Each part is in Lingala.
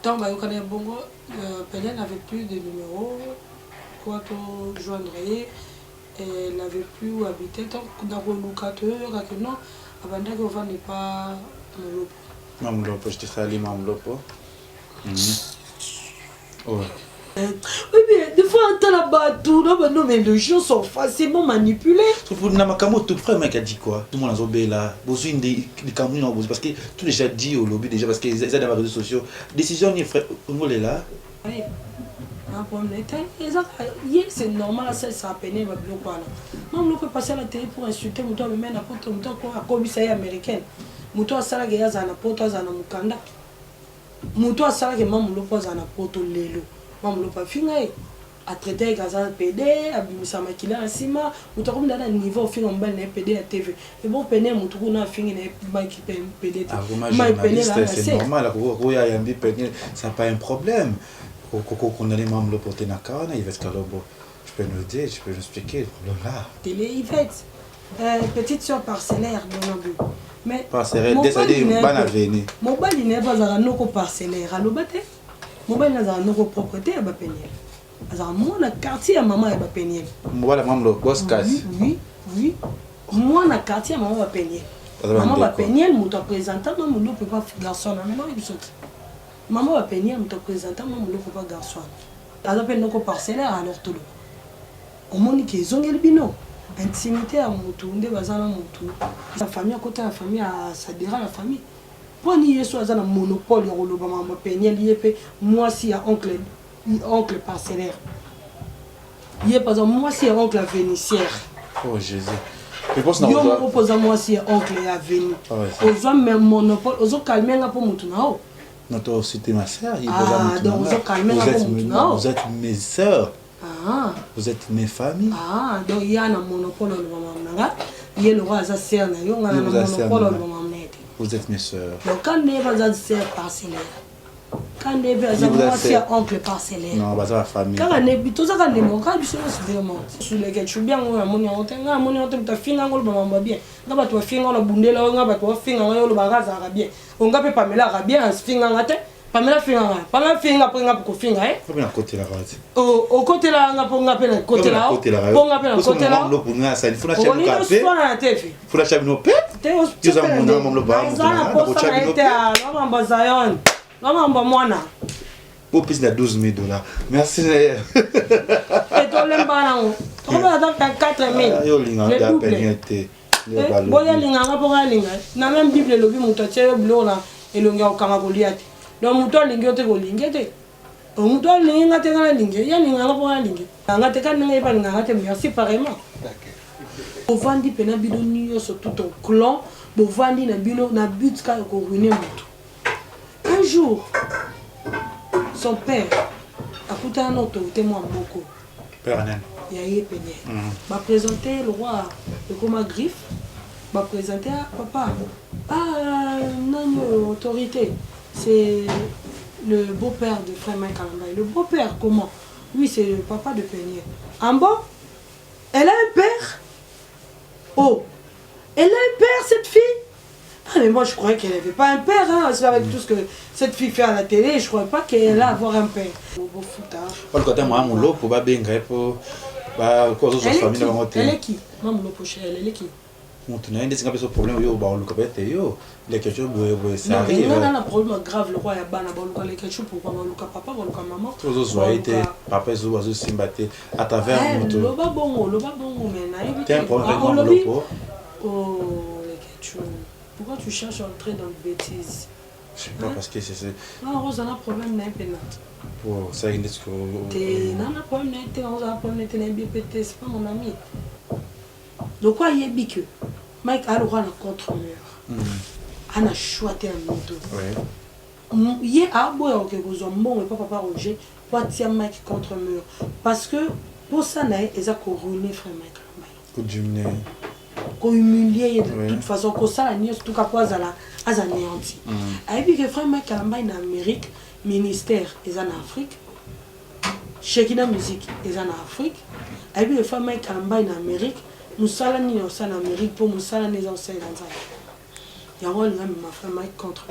Tant que je bongo, Pélé n'avait plus de numéro, quoi te joindre, elle n'avait plus où habiter. Tant que dans le locateur, non, avant que n'est pas Mamlopo. Mamlopo, je te salue Mamlopo. Ouais. Oui, mais des fois, on là-bas, tout, non, mais les gens sont facilement manipulés. Pour Namakamo, tout frère, mec a dit quoi? Tout le monde a zobé là. Besoin des Camerounais, parce que tout déjà dit au lobby, déjà, parce qu'ils ont des réseaux sociaux. Décision, ni frère, on est là. Oui. C'est normal, ça a peiné, on peut passer à la télé pour insulter, on peut mettre n'importe quoi, à commissaire américaine. Muto asala ke yaza na poto azana mukanda. Muto asala ke mamu lopo azana poto lelo. Mamu lopo finga e a traiter gaza PD, abimisa makila asima, muto comme dans niveau finga mbal na PD à TV. Et bon peine muto kuna finga na maki PD. C'est normal ko ya yambi peine, ça pas un problème. Qu'on a les mamu lopo tenaka na Yves Kalobo. Je peux nous dire, je peux nous expliquer le problème là. Télé Yves. Petite sœur parcellaire de Nabu. Mais parcellaire, c'est-à-dire ban avenue. Mobile n'est pas un noko parcellaire à l'obate. Mobile n'a un noko propriété à Bapeniel. Alors moi le quartier à maman à Bapeniel. Mobile maman le boss casse. Oui. Moi le quartier à maman à Bapeniel. Maman Bapeniel me présentant non mon peut pas garçon mais non il saute. Maman Bapeniel me présentant non mon peut pas garçon. Alors peine noko parcellaire alors tout. Au monde qui zongel bino. Intimité à Moutou, la famille à côté de la famille, ça dira la famille. Pour n'y avoir un monopole, moi si à oncle parcellaire. Il y a pas exemple moi si à oncle vénitière. Oh Jésus. Je propose à moi si à oncle à Véni. Aux hommes même monopole, aux autres calmer un peu Moutou. Non, toi aussi t'es ma soeur. Ah, donc aux autres calmer un peu Moutou. Vous êtes mes soeurs. Vous êtes mes familles. Donc il y a un monopole au moment. Il y a le roi Zasser, il y a un monopole au moment. Vous êtes mes soeurs. Donc quand il y a un Zasser parcellaire, quand il y a un oncle parcellaire, non, c'est la famille. Quand il y a tout ça, quand il y a un oncle, c'est vraiment. Sur les gars, je suis bien, on a mon oncle, tu as fini, on a bien. On a fini, on a bundé là, on a fini, on a le bagage arabien. On a pas mis l'arabien, on a fini, on a Pamela finga, Pamela finga pour nga pour finga eh. Comment côté là vas-y. Au côté là nga pour nga pela côté là. Pour nga pela côté là. Lo pour nga ça il faut la chaîne café. Faut la chaîne no pe. Tu as mon nom le ba. Zana pour ça été à l'amba Zion. L'amba mwana. Pour plus de $12,000. Merci. Et toi l'emba na on. On va dans 4,000. Yo linga da peñete. Boya linga nga pour nga linga. Na même Bible le bi mutache blo na elonga okanga Goliath. Donc muto lingi te ko lingi te muto lingi ngate ngala lingi ya lingi ngala po lingi ngate kan ngai pa ngate merci pareillement o vandi pena bino niyo surtout ton clan bo vandi na bino na but ka ko ruiner muto un jour son père a coûté un autorité moi beaucoup père nan ya yepene va présenter le roi de Koma Griffe va présenter à papa non autorité. C'est le beau-père de frère Mike Kalambaye. Le beau-père, comment? Lui, c'est le papa de Peigné. En bas, elle a un père. Oh, elle a un père, cette fille. Ah, mais moi, je croyais qu'elle n'avait pas un père. Hein. C'est avec tout ce que cette fille fait à la télé. Je ne croyais pas qu'elle allait avoir un père. Beau foutage. Elle est qui? Elle est qui? Maintenant, il y a des problèmes yo ba lu kabete yo les questions ça arrive. Non, un problème grave le roi ya bana ba lu les questions pourquoi ba lu papa ba lu maman. Tous os été papa zo zo simbaté à travers moto. Le ba bongo mais na éviter. T'as un problème avec le pot. Oh les questions. Pourquoi tu cherches à entrer dans les bêtises? Je sais pas parce que c'est non, Rose a un problème na pena. Pour ça il est que non, un problème na Rose a un problème na bien pété, c'est pas mon ami. Donc quoi il y a que Mike a le droit à contre-mur. On a choisi un moto. Il y a un boy qui vous ont bon et pas papa Roger pour tirer Mike contre-mur parce que pour ça ils ont ruiné frère Mike. Pour diminuer. Pour humilier de toute façon que ça la nièce tout cas pour anéanti. Et puis que frère Mike Kalambaye en Amérique, ministère ils en Afrique. Shekina musique ils en Afrique. Et puis que frère Mike Kalambaye en Amérique. Nous sommes en Amérique pour nous sommes les anciens dans ça. Il y a un rôle ma frère Mike contre.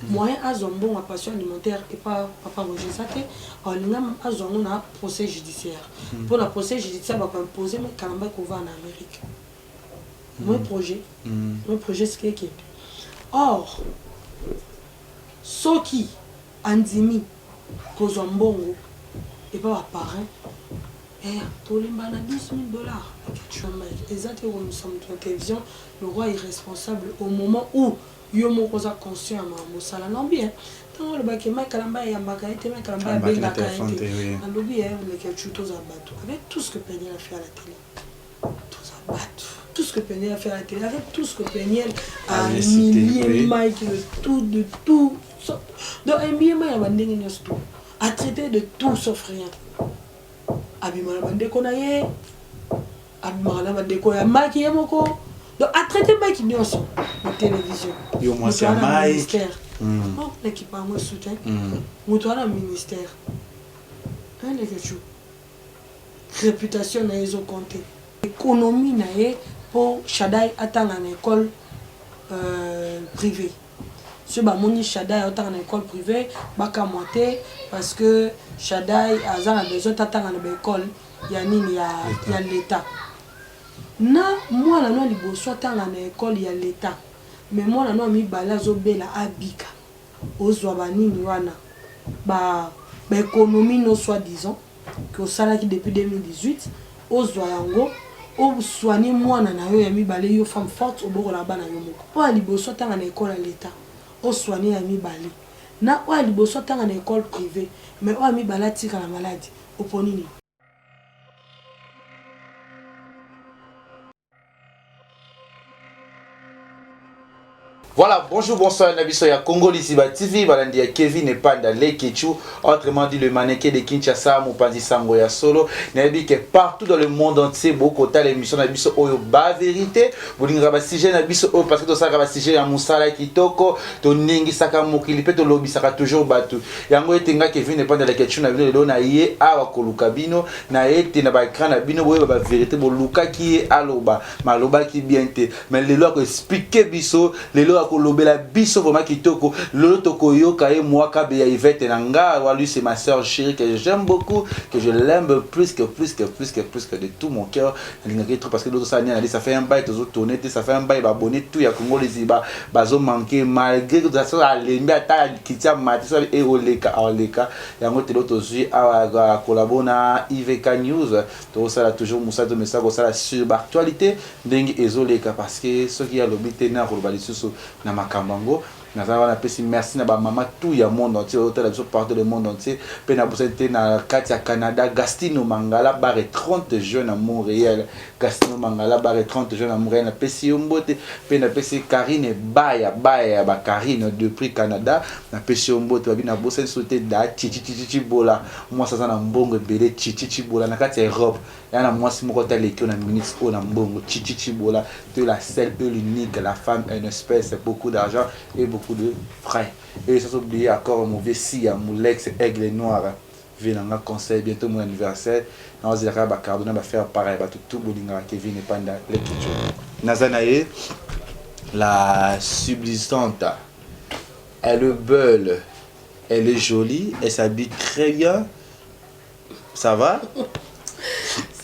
Moyen à Zombon à passion alimentaire et pas papa Roger Saté. Alors l'ingam à Zombon a procès judiciaire. Pour le procès judiciaire, on va imposer mais quand même qu'on va en Amérique. Mon projet c'est qui. Or, ce qui Andimi Kozombongo et pas parrain. Pour les balades $10,000. Exactement comme nous sommes en télévision, le roi est responsable au moment où Yomo Kosa conscient à Moussala Nambi. Tant le bac est mal calamba et Ambakaïte, mais calamba et Bengakaïte. Un lobby est le quelque chose à battre. Avec tout ce que Péniel a fait à la télé. Tout à battre. Tout ce que Péniel a fait à la télé. Avec tout ce que Péniel a millier Mike, de tout. Donc, un millier Mike a bandé tout. A traité de tout sauf rien. Abimana bandeko na ye abimana bandeko ya Mike yemoko donc a traité Mike nyonso na télévision yo moi c'est Mike l'équipe a moi soutien mutu na ministère un lekechu réputation na ezo compter économie na ye pour Shaddai atanga na école privée ce bamoni Shaddai atanga na école privée baka monter parce que Shaddai a besoin d'attendre à l'école, il y a l'État. Na moi la no liboso tanga na école il y a l'État. Mais moi la no mi balazo bela abika. Ozwa banini wana. Ba économie no soi-disant que salaki depuis 2018 ozwa yango o soigner moi na yo ya mi balé yo femme forte au boko la bana yo moko. O liboso tanga na école à l'État. O soigner ya mi balé. Na o liboso tanga na école privée. Mais on a mis balati à la maladie au ponini. Voilà, bonjour, bonsoir, Nabisoya Congo, Lisiba TV, Balandia Kevin et Panda Lekechu, autrement dit le mannequin de Kinshasa, Moupanzi Sangoya Solo, Nabi qui est partout dans le monde entier, beaucoup de l'émission Nabiso Oyo Ba Vérité, Boling Rabasije Nabiso Oyo, parce que ça Rabasije à Moussala Kitoko, ton Ningi Saka Mokilipe, ton lobby Saka toujours battu. Yango Etenga Kevin et Panda Lekechu, Nabi le Naye, Awa Kolukabino, Naye, Tenaba Ekran, Nabino, Boyo Ba Vérité, Boluka qui est Aloba, Maloba qui bien te, mais les lois que expliquer Biso, les lois kolobela biso vraiment kitoko lolo tokoyo kae moi kabe ya Yvette Nanga lui c'est ma sœur chérie que j'aime beaucoup que je l'aime plus que de tout mon cœur parce que l'autre ça fait un bail toujours tourner ça fait un bail abonné tout ya Congo les iba bazo manquer malgré que ça soit lembi ata kitia matisa et oleka yango te l'autre aussi à collaborer IVK News to ça toujours Moussa de message ça la sur actualité ndenge ezoleka parce que ce qui a l'obité na robalisusu na makambango naza wana pesi merci na ba mama tout ya monde entier hôtel la partout le monde entier pe na bosete na Katia Canada Gastino Mangala barre 30 jeunes à Montréal Gastino Mangala barre 30 jeunes à Montréal na pesi Ombote pe na pesi Karine Baya ba Karine depuis Canada na pesi Ombote ba na bosete sauter da chichi bola moi ça na mbongo belé chichi bola na Katia Europe yana moi si moko taleki na ministre o na mbongo chichi bola de la seule et l'unique la femme une espèce beaucoup d'argent et beaucoup de frais et sans oublier encore mauvais si à Moulex aigle noir venanga conseil bientôt mon anniversaire na ozira ba cardona ba faire pareil ba tout bolinga Kevin et Panda les kicho nazanae la subsistante elle est belle elle est jolie elle s'habille très bien ça va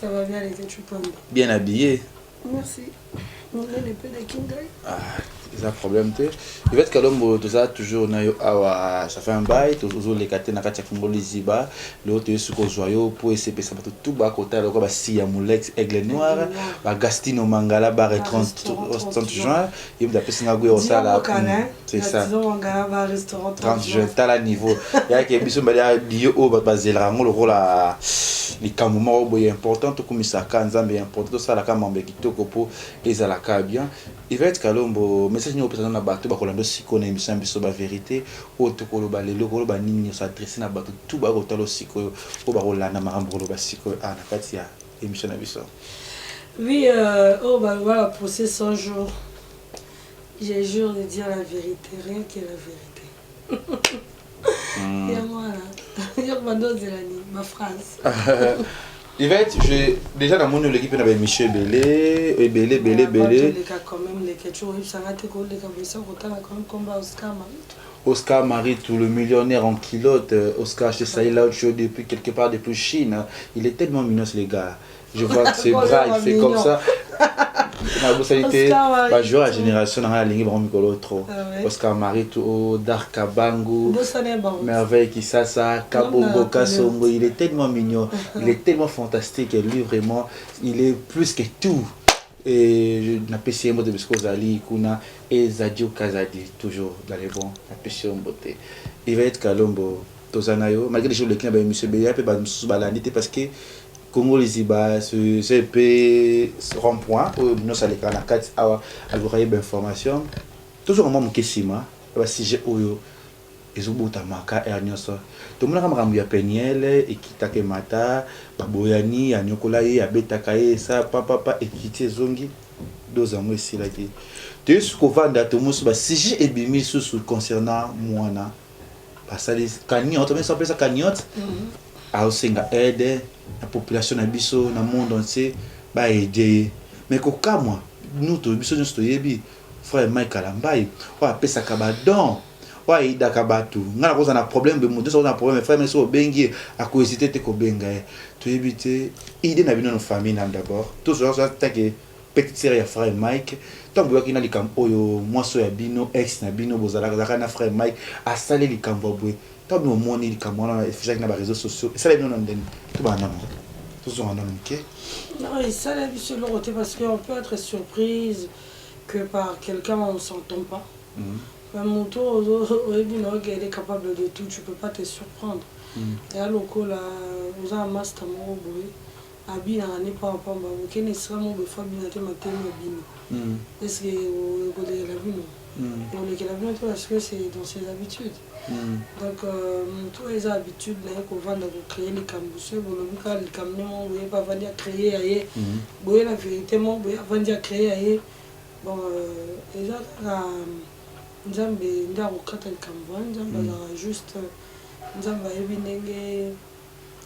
ça va bien les kicho Panda bien habillé merci on est les peu de Kingai c'est un problème tu il va être calombo tout ça toujours na yo awa ça fait un bail toujours les katé na katia Congo liziba l'autre sur ko joyau pour essayer ça tout ba côté là ba si ya Moulex aigle noir ba Gastino Mangala barre 30 juin il me appelle singa go ça là c'est ça Mangala ba restaurant 30 juin ta la niveau ya ke biso ba bio o ba zela ngo le rôle à les camoments boy important tout comme ça kanzambe important ça la kamambe kitoko pour ezalaka bien il va être calombo message ni opération na bato ba kolando siko na émission biso ba vérité o to koloba lelo koloba nini s'adresser na bato tout ba kotalo siko o ba kolanda marambo koloba siko na kati ya émission na biso oui oh bah voilà pour ces 100 jours j'ai jure de dire la vérité rien que la vérité et moi là ma dose de l'année ma phrase Yvette, déjà dans mon équipe, on avait Michel Belé, Belé. quand même les Oscar Maritou, le millionnaire en culotte. Oscar, je sais là depuis quelque part depuis Chine. Il est tellement mignon, les gars. Je vois que ses bras, il fait comme ça. Ma joie à génération dans la ligne trop. Oscar Maritou, Darkabangu, Merveille Kisasa, Kabombo Kasongo. Il est tellement mignon. Il est tellement fantastique. Et lui, vraiment, il est plus que tout. Et je n'apprécie pas de Biskozali, Kuna et Zadio Kazadi, toujours dans les bons. N'apprécie pas beauté. Il va être Kalombo, Tozanayo, malgré les choses de M. Béa, il peut pas nous balader parce que Congo les Iba, ce pays rond-point, nous allons à la 4 heures à vous avoir information. Toujours un moment qui est si j'ai eu les Obutamaka et Agnoso. Tout le monde a ramé à Peniel, et Kitake Mata, Baboyani, Anyokolaye, Abetakaye, ça, papa, et Kiti Zongi, 2 ans ici là. Tu es ce qu'on va dans tout le monde, si j'ai ébimi sous concernant moi, ça les cagnottes, mais ça s'appelle ça cagnotte. À Osenga aide, la population na biso, na monde entier, bah aider. Mais qu'au cas moi, nous tous, biso nous stoyebi, frère Mike Kalambai, on appelle ça kabadon. Ouais, il dakabatu. Ngana cause on a problème de monde, on a problème frère mais so bengi à curiosité te ko benga. Tu éviter idée na bino nos famille d'abord. Tout ça ça que petite série à frère Mike. Tant que na likam oyo moi so ya bino ex na bino bozala na frère Mike a salé likam bobo. Tant que mon likam on a fait na réseaux sociaux. Ça les bino ndeni. Tout ba na. Tout ça on a OK. Non, et ça la vie sur le côté parce qu'on peut être surprise que par quelqu'un on s'entend pas. Mon tour, il est capable de tout, tu ne peux pas te surprendre. Et à l'oco, là, vous avez un master, Abi n'a pas un peu, mais ne sera mon beffa bien à ma est-ce que vous avez la vie? On est la vie parce que c'est dans ses habitudes. Donc, tous les habitudes, qu'on va créer les cambousseux, les camions, vous pas venir créer ailleurs. Vous la vérité, vous venir créer bon, déjà, Nzambe ndako kata likambo Nzambe azala juste Nzambe ayebi ndenge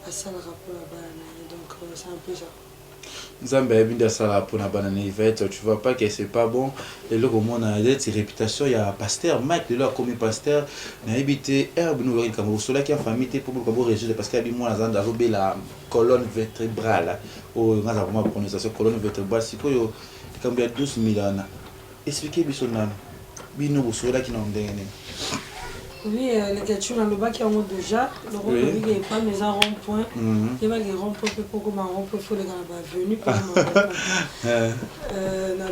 asalaka mpona bana donc c'est un peu ça. Nzambe ayebi ndenge asalaka mpona bana Yvette, tu vois pas que c'est pas bon lelo komona cette réputation ya pasteur Mike lelo akomi pasteur nayebi te herbe nous likambo osolaki en famille te pour ko résoudre parce que abi mwana zanda azobe la colonne vertébrale o ngaza vraiment prononciation colonne vertébrale sikoyo likambo ya 12 000 expliquez biso nana. Oui, les questions dans le bac qui ont déjà, le rond n'est pas mes rond-point. Il y a des rond-points pour que ma rond-point faut les gars venus pour dans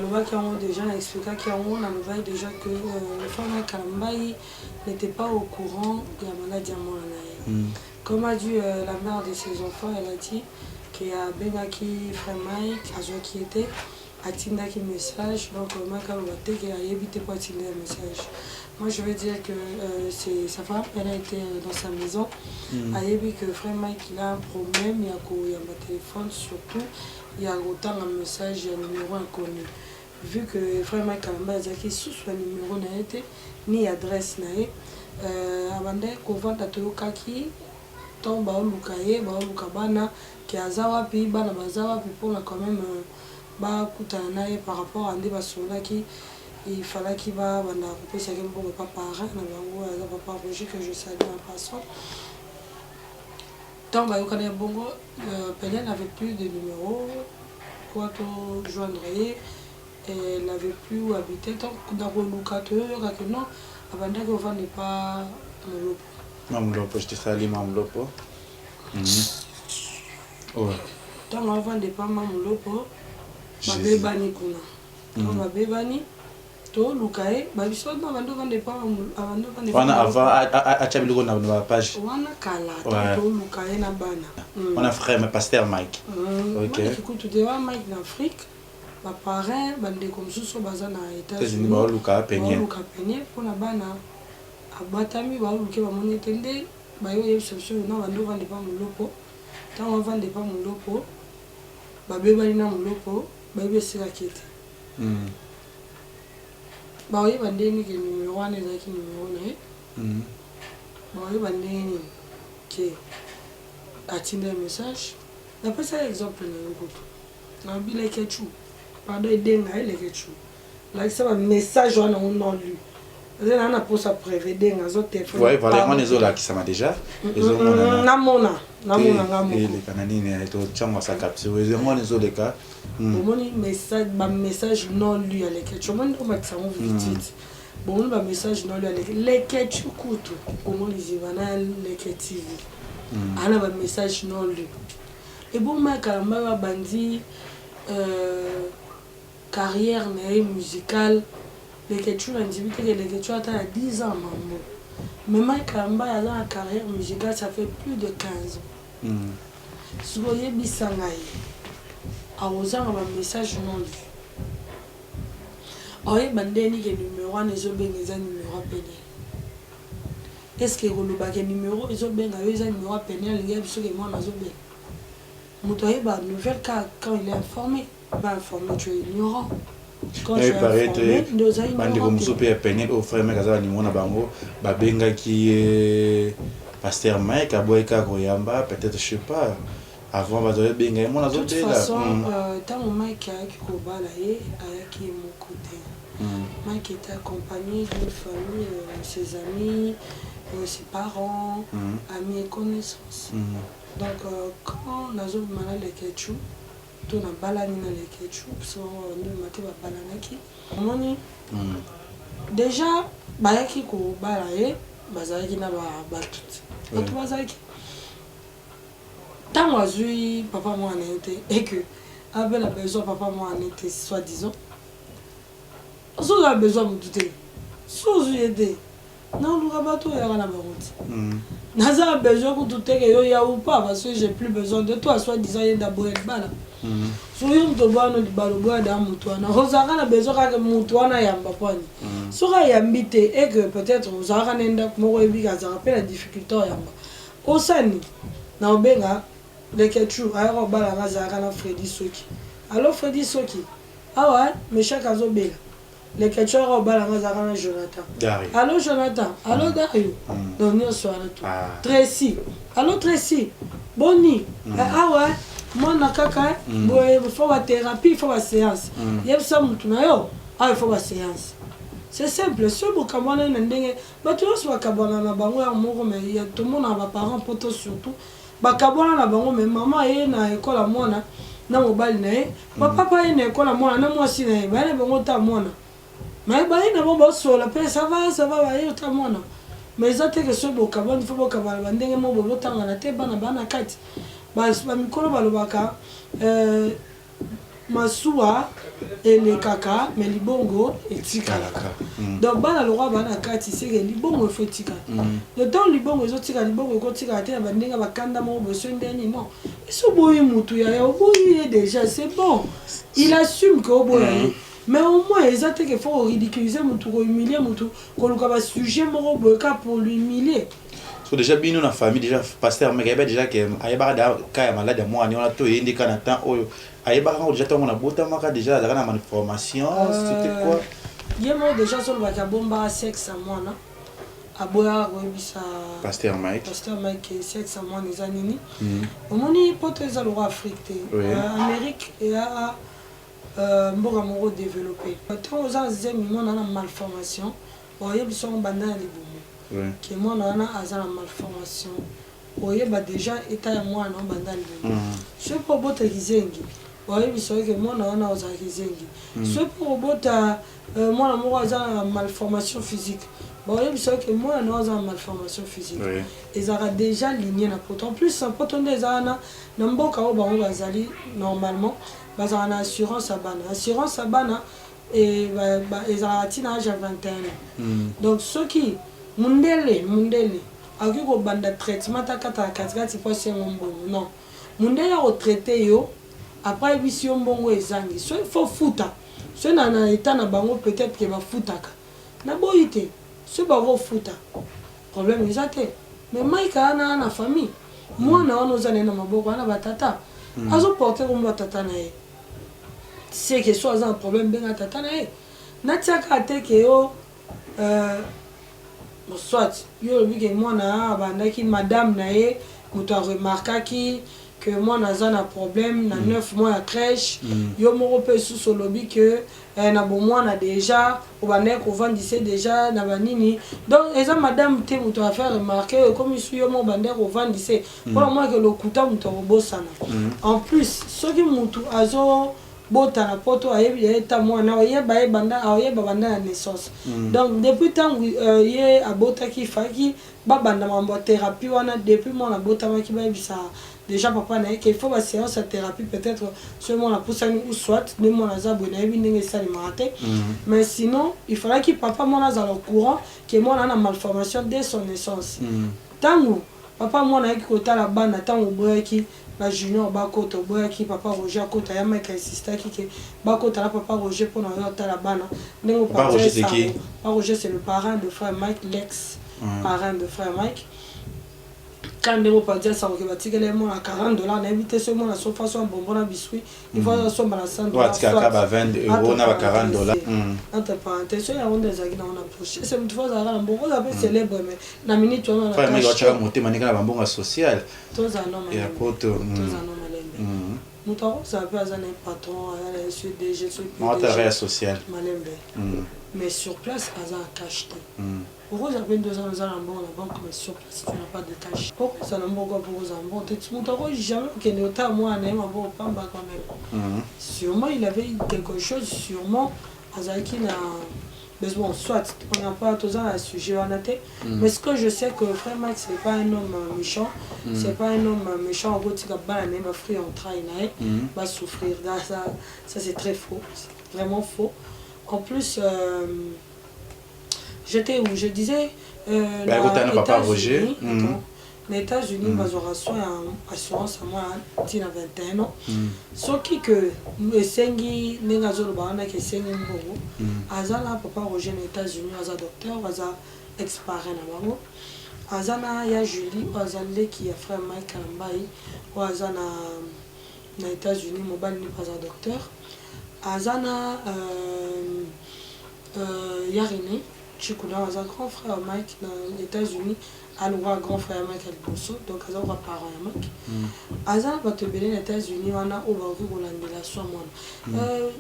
le bac qui ont déjà expliqué qu'il y a on déjà que le femme Kalambai n'était pas au courant de la maladie à moi. Comme a dit la mère de ses enfants, elle a dit qu'il y a Benaki Frémaï, qui était atteindre un message, donc moi je veux dire que sa femme, elle a été dans sa maison, elle a dit que frère Mike il a un problème, il y a un téléphone surtout, il y a autant un message, il y a un numéro inconnu. Vu que frère Mike a dit sous le numéro n'a été, ni adresse n'a été, avant qu'on vende à Toyokaki, tombe à Olukaye, Baolukabana, qui a Zawapi, Bana Bazawapi pour quand même. Par rapport à des personnes qui il fallait qu'il va couper ça pour ne pas parler papa Roger que je salue en passant. Tant que bongo Pélé n'avait plus de numéro pour te joindre et elle n'avait plus où habiter tant que dans le locateur que non avant qu'on n'est pas Mamlopo je te salue Mamlopo. Tant qu'on vendait pas Mamlopo babebani kuna babebani to lukae babiso na bando vande pas abando vande wana avant a chabiloko na page wana kala to lukae na bana on a frère mais pasteur Mike OK écoute de wa Mike en Afrique ba parrain bande comme sous baza na États-Unis ba luka penye pour na bana abatami ba luke ba moni tende ba yo yebso na bando vande pas muloko tant on vande pas muloko babebani na muloko baby c'est la quête. Bah oui, bandeni qui numéro 1 et qui numéro 9. Bah oui, bandeni qui atteint un message. D'après ça exemple na ngoto. Na bi les ketchu. Pardon denga les ketchu. lakisa ba message wana non lu zena na posa prévéder ngazo téléphone ouais voilà moi les autres qui ça m'a déjà les autres namona ngamo les canadines et tout chama sa capture les moi les autres cas bomoni message ba message non lu à l'écriture moi on m'a dit ça on vite bon ba message non lu à l'écriture kutu bomoni zivana l'écriture ana ba message non lu et bon ma kalamba bandi carrière musicale l'écriture individuelle que l'écriture a 10 ans maman mais ma kalamba a la carrière musicale ça fait plus de 15 ans si vous voyez bisangai a osé un message non lu oye bandeni que numéro 1 ezo benga eza numéro péniel est-ce que roloba que numéro ezo benga eza numéro péniel il y a biso que moi nazo benga mutoye ba nouvelle quand il est informé ba informé tu es ignorant quand tu es informé nous avons bandi comme so pe péniel au frère mekaza ni mona bango ba benga qui pasteur Mike aboyeka koyamba peut-être je sais pas avant bazoye benga mona zo de toute façon tant Mike qui kobala ye ayaki mon côté Mike était accompagné d'une famille, ses amis, ses parents, amis et connaissances. Donc, quand on a vu les ketchup, on a balané les ketchup, on a balané déjà, bayaki ko balaye, bazaki na ba tout. Autre bazaki. Tant moi j'ai papa moi en été et que avait la besoin papa moi en été soi-disant. Si vous avez besoin de douter, si vous avez aidé, non, nous avons tout à la route. Nous avons besoin de douter que y a ou pas, parce que j'ai plus besoin de toi, soit disant qu'il y a d'abord une balle. Si vous avez besoin de balle, vous avez besoin de moutouana et ambapani. Si vous avez habité et que peut-être vous avez la difficulté, au Sani, dans le Benga, les ketchup, à Freddy Soki. Alors Freddy Soki, ah ouais, mais chaque azo Benga. Les ketchup au balanga zakana Jonathan. Allô Jonathan, allô Dario. Donc nous sommes tout. Tracy, allô Tracy. Boni. Ah ouais, moi nakaka, il faut la thérapie, il faut la séance. Il y a ça mutuna yo. Ah il faut la séance. C'est simple, ce bokabana ndenge, ba tu os bakabana na bango ya moko mais il y a tout le monde a ba parents poto surtout. Bakabana na bango mais maman est na école à mona na mobile na e. Papa est na école à mona na moi si na e. Ba na bango ta mona. Mais bah il n'a pas sur la paix ça va bah il ta mona mais ça te que ce beau cabane il faut beau cabane bandenge mo bo tanga na te bana kati ba mikolo balobaka masuwa et les kaka mais libongo et tikalaka donc bana le roi bana kati c'est que libongo faut tika le temps libongo zo tika libongo ko tika te bandenge bakanda mo bo so ndeni non so boyi mutu ya boyi déjà c'est bon il assume que boyi. Mais au moins, il faut ridiculiser, humilier, qu'on sujet pour l'humilier. Déjà, bien la famille, déjà, pasteur, mais déjà que Aïba malade, moi, on a tout indiqué Canada, Aïba, déjà, on a beau déjà, la formation, c'était quoi? Il y a déjà sur le bomba sexe à moi, non? Aboya, pasteur Mike, sexe à moi, les années. Au moins, il peut être à Afrique, Amérique et à. Mboga moko développé. Quand on a une malformation, on y a besoin de bandana libomo. Qui moi on a une malformation. On y a déjà état moi non bandana libomo. Ce pour botter gizengi. On y a besoin que moi on a osé gizengi. Ce pour botter moi on a une malformation physique. Bon, il y a que moi on a une malformation physique. Ils ont déjà ligné na poto. En plus, poto des ana namboka o bango bazali normalement. Ils ont une assurance à Bana. Assurance à Bana, ils ont un âge à 21 ans. Donc, ceux qui, Mundele, avec un traitement, non. Mundele a traité, après, il y a un bon exemple. Il faut foutre. Si on a un état, peut-être qu'il va foutre. Il y a ce qui va foutre. Le problème est que mais Mike a une famille. Moi, on a un tata. Ils ont porté comme tata. C'est que soit un problème bien à tata natiaka te que yo soit yo bi que moi na bandaki madame na ye muto remarquaki que moi naza na problème na 9 mois à crèche yo moko pe sous lobby que na bon moi na déjà au banek au vendissait déjà na banini donc eza madame te muto a faire remarquer comme ici yo mo bander au vendissait pour moi que le kuta muto robosana en plus ce qui muto azo bota na poto ayebi eta mwana oyeba ebanda oyeba banda na naissance donc depuis tant ye abota ki faki babanda mambo thérapie wana depuis mwana bota maki ba bisa déjà papa na qu'il faut ba séance de thérapie peut-être seulement la poussani ou soit de mon azabo na yebi ndenge ça le matin mais sinon il fallait que papa mwana za au courant que moi na malformation dès son naissance tango papa mwana yaki kotala bana tango boyaki la junior bakota boyaki papa Roger kota ya mec insista ki bakota la papa Roger pour na yota bana ndenge papa Roger c'est le parrain de frère Mike l'ex parrain de frère Mike quand on peut dire ça, on va tirer les mots à $40, on a évité seulement la façon bonbon à biscuit, il faut la somme à la $100. Ouais, tu as 20 euros, on a $40. Entre parenthèses, il y a des agues dans l'approche. C'est une fois, on a un bon célèbre, mais la minute, on a un mais tu as monté, mais un bon social. Tous un homme. Et à côté, Moutaro, ça peut être un patron, un DG, un social. Mais sur place, il y a un cacheté. Pourquoi vous avez 2 ans dans la banque, mais sur place, tu n'as pas de cash. Pourquoi ça n'a pas pour vous en bon? Moutaro, jamais qu'il y ait autant moi, on a pas quand même. Sûrement, il avait quelque chose, sûrement, Azaki n'a. Mais bon, soit, on n'a pas tous un sujet en tête. Mais ce que je sais que frère Max, ce n'est pas un homme méchant. C'est pas un homme méchant. En gros, tu vas pas même frère en train va souffrir. Ça c'est très faux. C'est vraiment faux. En plus, j'étais où je disais. Papa Roger. Les États-Unis, ils ont une assurance à moi, à 21 ans. Ce qui que les Sengi, les Nazolbana, qui sont Azala, papa Roger, les États-Unis, Azala docteur, Azala ex-parrain à Bango. Azala, il y a Julie, Azala qui a frère Mike Kalambaï, Azala les États-Unis, Mobile n'est pas un docteur. Azala, il y a René, Chikuna, Azala grand frère Mike dans les États-Unis. Alors, grand frère Mike Albosso, donc Azan va parler à Mike. Azan va te bénir les États-Unis, on a ouvert la soie moi.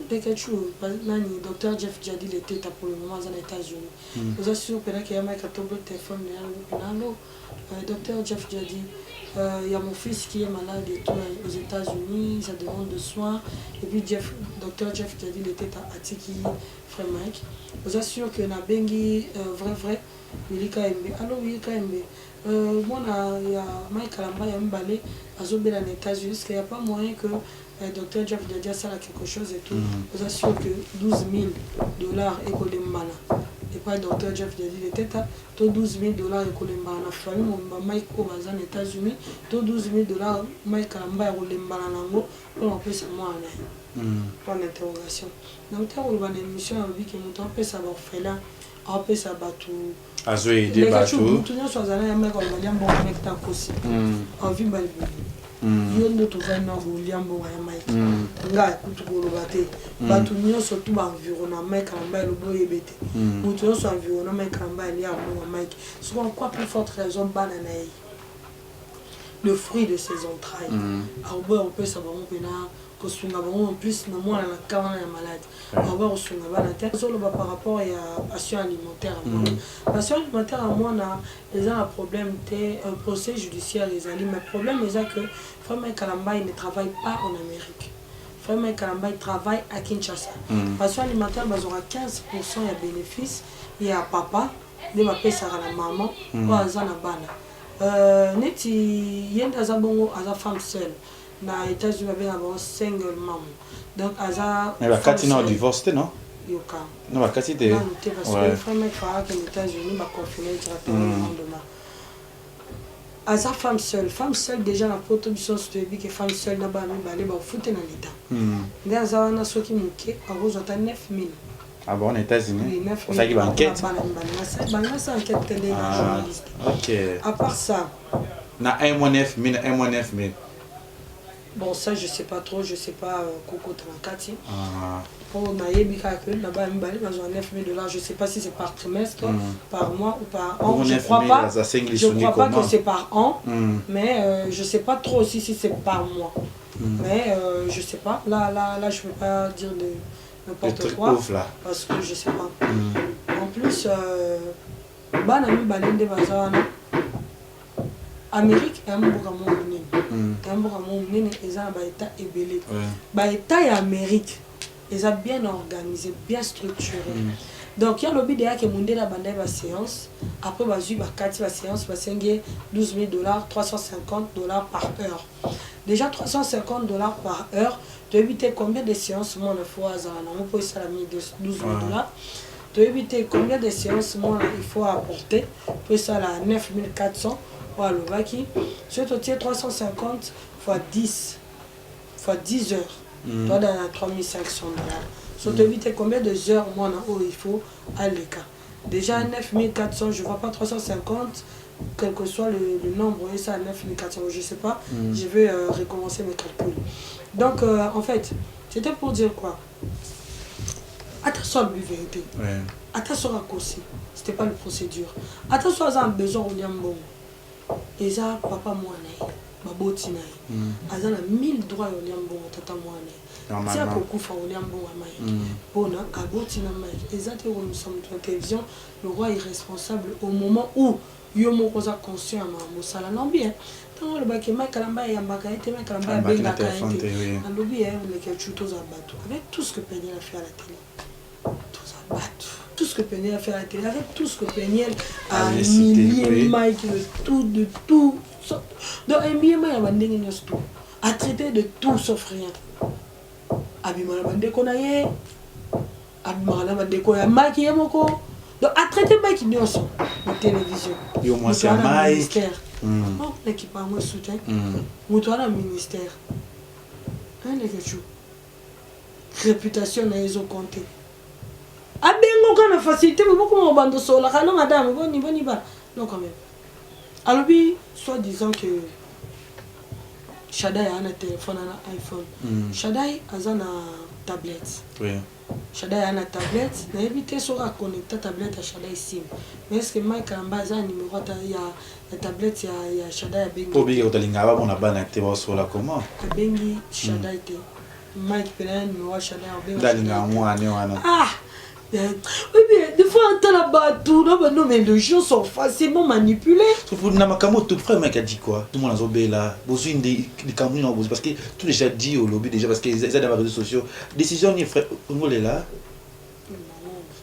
Dès que tu le docteur Jeff Jadi était pour le moment aux États-Unis. Vous assurez que y a Mike a tombé le téléphone, docteur Jeff Jadi, il y a mon fils qui est malade et tout aux États-Unis, ça demande de soins. Et puis docteur Jeff Jadi était à Tiki, frère Mike. Vous assurez que na bengi vrai. Oui, alors oui, quand même. Moi, il y a Mike Kalamba, il y a Mbale, à Zobé dans les États-Unis, parce qu'il n'y a pas moyen que le docteur Jeff Diadia ça a quelque chose et tout. Vous assure que $12 000 est collé Mbala. Et pas le docteur Jeff Diadia, il était à $12 000 est collé Mbala. La famille, Mike Oba dans les États-Unis, $12 000 Mike Kalamba est collé Mbala. On peut se moi. Point d'interrogation. Donc, quand on va une émission, on dit que nous avons fait ça, on peut ça battre. Azo aider bateau. Tout le soit allé mais on va dire bon avec ta cause. On vit mal. Yo ndo to va na William bon ya Mike. Nga kutu ko lo baté. Bateau nyo surtout ba environnement Mike Kamba le boy ebete. Mutu so environnement Mike Kamba il y a bon Mike. Souvent quoi plus forte raison banana. Le fruit de ses entrailles. Alors bon on peut savoir on peut na en plus, nous avons la malade. On va recevoir la tête. Par rapport à la passion alimentaire. La passion alimentaire, moi, on a un problème un procès judiciaire. Mais le problème est que Frère Kalamba ne travaille pas en Amérique. Frère Kalamba travaille à Kinshasa. La passion alimentaire, il aura 15% de bénéfices. Il y a papa, il y a la maman, il y a la bana. Il y a une femme seule. Dans les États-Unis, il y a un single mom. Donc, mais la Cathy n'a divorce, non? Non, la Cathy est. Non, parce que le frère mec fera que les États-Unis va confiner directement le lendemain. Aza femme seule déjà la protection sur le que femme seule n'a pas mis balai foutre dans l'état. Mais Aza on a ce qui manque, à cause de 9 000. Ah bon, aux États-Unis? Oui, 9 000. Ça qui va enquête. C'est enquête télé, journaliste. Ok. À part ça. Na 1 mois 9 000, 1 mois 9 000. Bon, ça, je sais pas trop, je sais pas Coco Tamakati. Pour Naïbika, là-bas, $9 000, je sais pas si c'est par trimestre, par mois ou par an. Je crois pas que c'est par an, mais je sais pas trop aussi si c'est par mois. Mais je sais pas, là, je peux pas dire de n'importe quoi, ouf, parce que je sais pas. En plus, Amérique est un Amérique, ils ont bien organisé, bien structuré. Donc il y a le bidéa qui est monté la bande de séance. Après bah j'ai bah 4 séances, bah c'est $12 000, $350 par heure. Déjà $350 par heure. Tu éviter combien de séances moi le faut hasard. On peut ça la $12 000. Tu éviter combien de séances moi il faut apporter. Puis ça la 9 400. Voilà le vaki. Sur tu tiens 350 fois 10 heures. Toi dans $3 500. So tu évites combien de heures moi il faut à l'écart. Déjà 9 400, je ne vois pas 350, quel que soit le nombre, et ça à 9 400, je ne sais pas, je vais recommencer mes calculs. Donc en fait, c'était pour dire quoi? Attention à la vérité, attention à cause, c'était pas la procédure. Attention à un besoin au Liambon. Et ça, papa moi, baboti na aza na 1000 droits au Liambon, tata moi. Si à beaucoup faut aller en bon bon aboti na mai exactement comme nous sommes en télévision le roi est responsable au moment où yomo koza conscient ma mosala non bien tant le baké mai kalamba ya mbaka été mai kalamba benga kaité en lobby le kechuto za bato avec tout ce que Peniel a fait à la télé tout ce que Peniel a fait à la télé avec tout ce que Peniel a millier Mike de tout donc un millier mai a bandé tout a traité de tout sauf rien. Abimala bandeko na ye abimala bandeko ya maki ya moko donc a traité maki nyonso na télévision yo moi c'est un ministère non l'équipe a moi soutien mutu ana ministère un lekechu réputation na ils ont compté abengo kana facilité beaucoup mo bando sola kana madame boni ba non quand même alors bi soit disant que Shadai a un téléphone, un iPhone. Shadai a une tablette. Oui. Shadai a une tablette. Mais évitez de connecter la tablette à Shadai SIM. Mais est-ce que Mike a un numéro, il y a la tablette, il y a Shadai à Bengi. Obi, au Talinga, on a banacté sur la comment? À Bengi, Shadai. Mike peut un numéro Shadai à Bengi. Talinga, moi, ah! Oui, mais des fois, on a battu, non, mais les gens sont facilement manipulés. Pour Namakamo, tout frère, mec a dit quoi? Tout le monde a zobé là. Besoin des Camerounais, parce que tout déjà dit au lobby, déjà, parce qu'ils ont des réseaux sociaux. Décision, ni frère, on est là.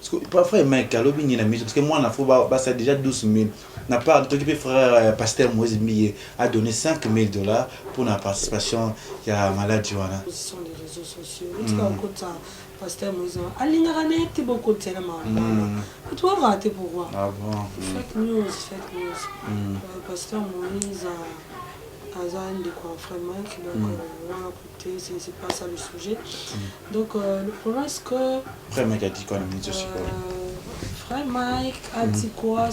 Parce que parfois, mec, à lobby, ni la mise, parce que moi, on a fait ça déjà 12 000. N'a pas notre frère Pasteur Moïse Millet a donné $5 000 pour la participation à la maladie. Ce sont les réseaux sociaux. Pasteur Moïse, Alingarane, tu beaucoup de tellement. Tu vas rater pour voir. Ah bon? Fake news. Pasteur Moïse a un de quoi, frère Mike, donc on va écouter, c'est pas ça le sujet. Donc le problème c'est que. Frère Mike a dit quoi, frère Mike a dit quoi,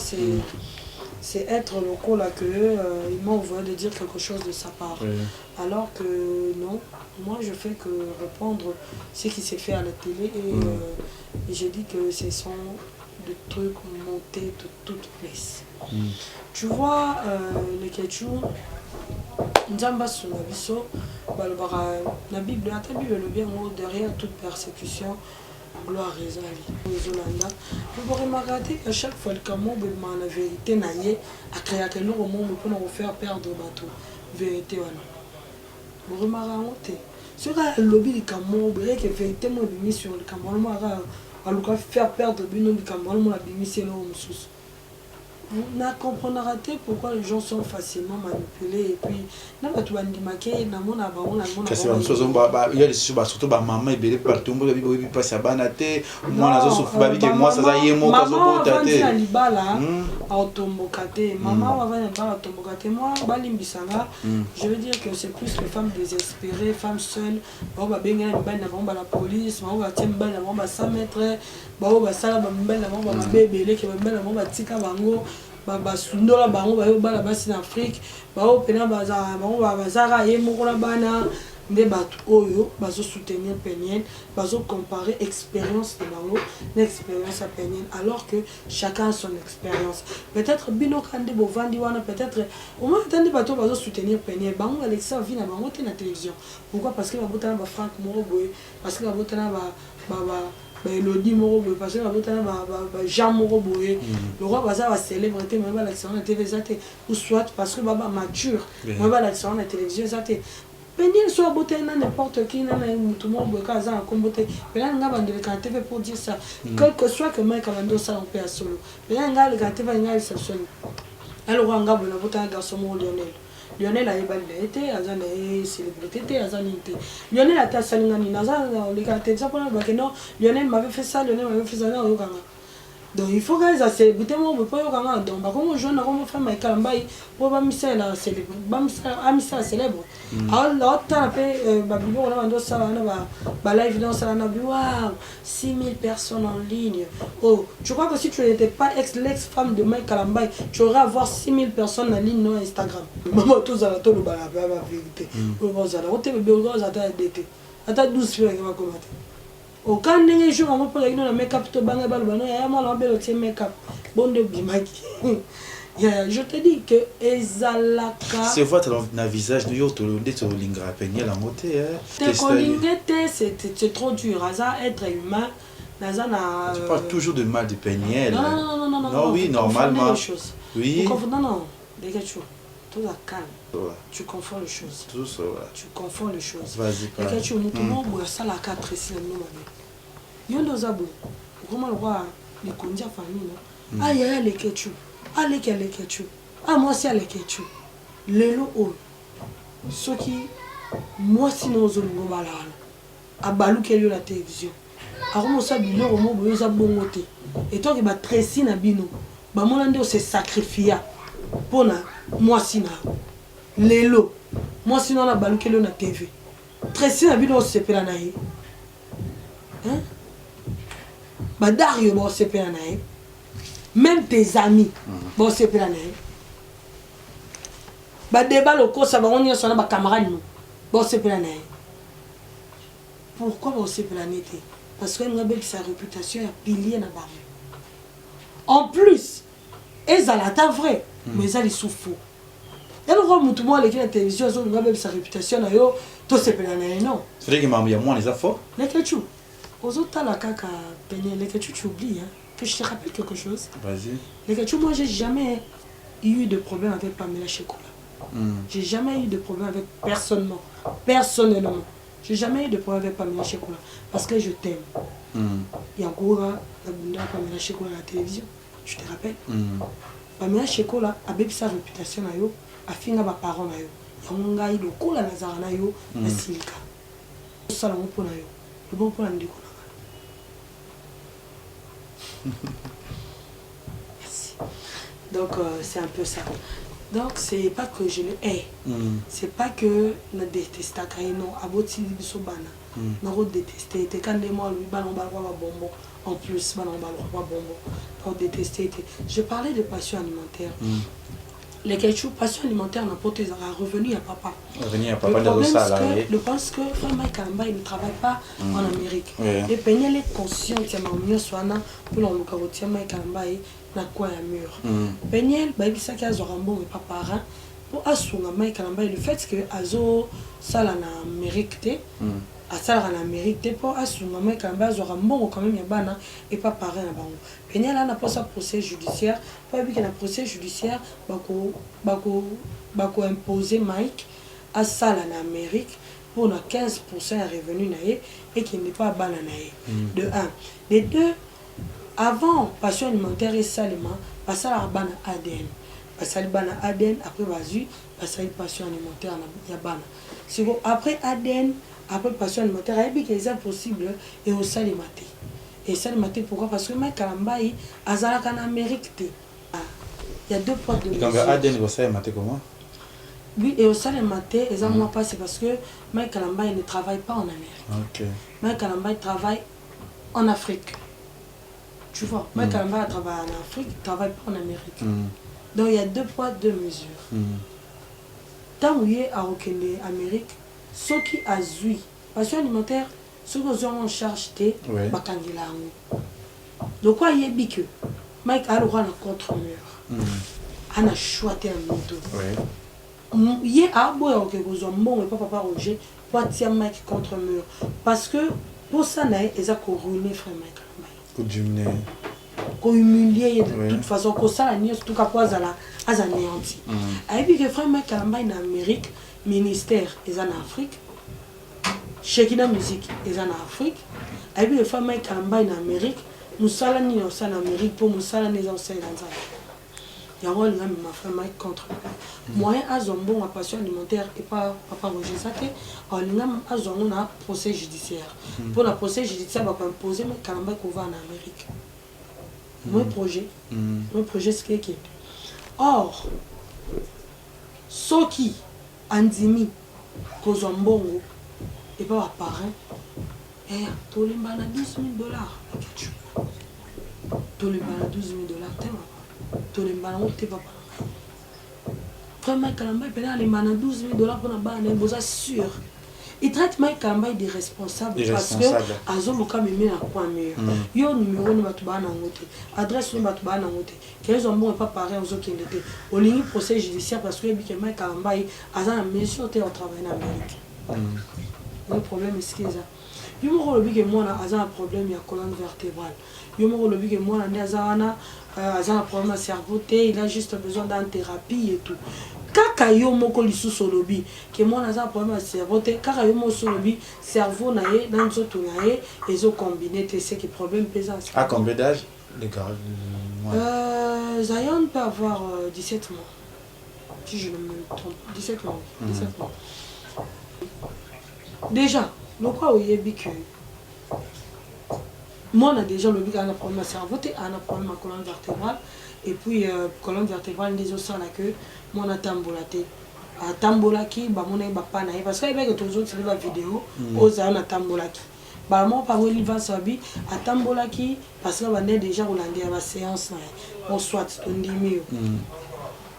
c'est être le coup là que il m'a envoyé de dire quelque chose de sa part. Alors que non, moi je fais que répondre ce qui s'est fait à la télé et j'ai dit que ce sont des trucs montés de toutes pièces. Tu vois, les Ketchou, Nzamba Sunabiso, la Bible, le bien derrière toute persécution. Gloire et Zali. Vous remarquer qu'à chaque fois que moi la vérité naïe a créé que nous au monde pour nous faire perdre bateau. Vérité vous remarquez sur le lobby du Cameroun, vous voyez que vérité moi bimi sur le Cameroun moi faire perdre le Cameroun moi bimi c'est là où vous ne comprenez pourquoi les gens sont facilement manipulés et puis il y a des choses surtout maman et partout il passe à banaté moi moi ça y est mon maman je veux dire que c'est plus les femmes désespérées, femmes seules la police 100 mètres Sundola bango bayo bala basi na Afrique bao pena bazara bango bazara ye moko na bana des bateaux oyo bazo soutenir Peniel, bazo comparer expérience de bango l'expérience à Peniel, alors que chacun a son expérience. Peut-être bino kande bovandi wana, peut-être au moins tant de bateaux bazo soutenir Peniel bango Alexa vit na bango te na télévision. Pourquoi? Parce que ba botana ba Franck Moroboy, parce que ba botana ba Elodie Moroboy, parce que ba botana ba Jean Moroboy. Le roi baza va célébrité mais ba l'action na TV zate, ou soit parce que baba mature mais ba l'action na télévision zate. Peniel soit beauté n'importe qui, tout le monde peut en comboter. Mais là, on a de la TV pour dire ça. Quel que soit que Mike Amando ça on peut à solo. Mais là, on a le TV, on a réception. Alors, on a beauté un garçon Lionel. Lionel a été, a une célébrité, a une unité. Lionel a été salingani, les gâtés, ça pour le non. Lionel m'avait fait ça, Lionel m'avait fait ça, non, donc il faut que ça célébrité moi on peut pas y donc par contre jeune comme faire Mike Kalambai pour ba misa la célèbre ba misa célèbre alors là tu as fait ba bibo on a vendu ça ba live dans ça on a vu 6000 personnes en ligne. Oh je crois que si tu n'étais pas l'ex-femme de Mike Kalambai tu aurais avoir 6000 personnes en ligne sur Instagram. Maman tous à la tolo ba la vérité on va on te bébé on va attends 12 filles qui va commenter. Au cas où les gens ont pas le make-up, to banga balbano, et moi l'embello c'est make-up. Bon de bimaki. Je te dis que ezalaka. C'est votre na visage de yoto le to lingra Peniel en moté c'est trop dur. Asa être humain, nazana. Tu parles toujours de mal de Peniel. Non. Non oui normalement. Oui. Non, des quelque chose. Tout la calme. Ouais. Tu confonds les choses. Tout ça, ouais. Tu confonds les choses. Vas-y, parle. Et quand tu montres ça la carte ici, il y a des abos. Comment le roi, les conditions famille, ah, il y a les ketchup. Ah, les ketchup. Ah, moi, c'est les ketchup. Les lots, ceux qui, moi, sinon, ils ont balal. À balou, qui est la télévision. Alors, moi, ça, il y a un mot, il y a un bon côté. Et toi, qui va tresser na bino. Bah, moi, on s'est sacrifié. Pour moi sinon les lots moi sinon la baluke le na TV très si na bino sepela na ye hein ba Dario bo sepela na ye même tes amis bo sepela na ye ba débat le ko ça ba on y a ba camarade nous bo sepela na ye pourquoi bo sepela na te parce que nga belle sa réputation a pilier na ba en plus ezalata vrai mais ça les souffre. Et le roi Moutouma avec la télévision ils ont même sa réputation yo to se pena non. C'est vrai que maman il y a moins les affaires. Les ketchup. Aux autres la caca Peniel les ketchup tu oublies hein que je te rappelle quelque chose. Vas-y. Les ketchup moi j'ai jamais eu de problème avec Pamela Chekola. J'ai jamais eu de problème avec personnellement. J'ai jamais eu de problème avec Pamela Chekola parce que je t'aime. Il y a encore la bunda Pamela Chekola à la télévision. Je te rappelle. Pamela Chekola a bébi sa réputation na yo, a finga ba parents na yo. Yonga ido kola na zara na yo na silika. Sala mo pona yo. Le bon pour la ndiko na. Merci. Donc c'est un peu ça. Donc c'est pas que je le hais. C'est pas que na déteste kaino non aboti biso bana. Na ro détester te kande moi lui balon balwa ba bonbon. En plus, pour détester. Je parlais de passion alimentaire. Les ketchup, passion alimentaire, n'importe à revenu à papa. Revenu à papa dans le salarié. Je pense que Mike Kalamba il ne travaille pas en Amérique. Et Peniel est conscient que c'est mieux soit pour le carotier Mike Kalamba il n'a quoi à mur. Peniel, il sait qu'il y a un bon et pas parent. Pour assurer Mike Kalamba le fait que Azo ça en Amérique à ça en Amérique pour assurer Mike Kalamba aura bon quand même bana et pas parent à bango. Peniel n'a pas sa procès judiciaire. Pas vu qu'il y a un procès judiciaire bako imposer Mike à ça en Amérique pour 15% de revenus et qui n'est pas banane. De un. De deux, avant passion alimentaire et salement, passer à la banane ADN. Passer à la banane ADN, après vas-y, passer à la passion alimentaire, il y a banane. C'est bon, après ADN, après passion alimentaire, il y a des impossibles et au salimaté. Et salimaté, pourquoi? Parce que Mike Kalamba, Azalak en Amérique, il y a deux poids de mesure. Donc ADN, vous savez, maté comment? Oui, et au salimaté, les moi pas, c'est parce que Mike Kalamba ne travaille pas en Amérique. Okay. Mike Kalamba travaille en Afrique. Tu vois, Mike Kalamba travaille en Afrique, il ne travaille pas en Amérique. Donc il y a deux poids, deux mesures. Tant où il est à Amérique, ce qui a zui passion alimentaire ce que en charge te bakangela yango donc quoi yebi que Mike a le droit de contre-mur a na choisi un moto ye a boya que vous en bon et pas papa Roger pour tirer Mike contre-mur parce que pour ça na eza ko ruiner frère Mike ko diminuer ko humilier de toute façon ko ça ni tout cas quoi azala anéanti et puis que frère Mike Kalamba en Amérique ministère est en Afrique Shekina musique est en Afrique et puis le frère Mike Kalamba en Amérique nous salani en Amérique pour nous salani en Sénégal il y a un ma frère Mike contre moyen à zombo ma passion alimentaire et pas papa Roger Saké on a zombo na procès judiciaire pour la procès judiciaire va imposer Mike Kalamba qu'on va en Amérique mon projet c'est qui or ce qui andimi kozambongo et pas parrain et tout le monde a $12,000 tout le monde a $12,000 tout le monde a pas vraiment Kalamba il a $12,000 pour na bana boza sûr il traite Mike Kalamba des responsables parce que azomo ka meme na kwa meilleur yo numéro ni batu bana ngote adresse ni batu bana ngote qu'ils ont bon pas pareil aux autres qui étaient au ligne procès judiciaire parce que Mike Kalamba azana mission te au travail en Amérique le problème est ce que ça yo mo lobi que moi na azana problème ya colonne vertébrale yo mo lobi que moi na azana azana problème cerveau te il a juste besoin d'une thérapie et tout kaka yo moko lisusu lobi que moi na problème cerveau te kaka yo mo solobi cerveau na ye na nzoto na ye ezo combiner te c'est que problème pesant à combien d'âge les gars Zion peut avoir 17 mois si je ne me trompe 17 mois 17 mois déjà le quoi oui que moi on a déjà le but à un problème cerveau te à un problème à colonne vertébrale et puis colonne vertébrale des os la queue moi on a tambolaté à tambolaki bah mon ba pana parce que avec tous autres c'est la vidéo aux on tambolaki bah moi pas oui va sabi à tambolaki parce que on est déjà hollandais à la séance on soit on dit mieux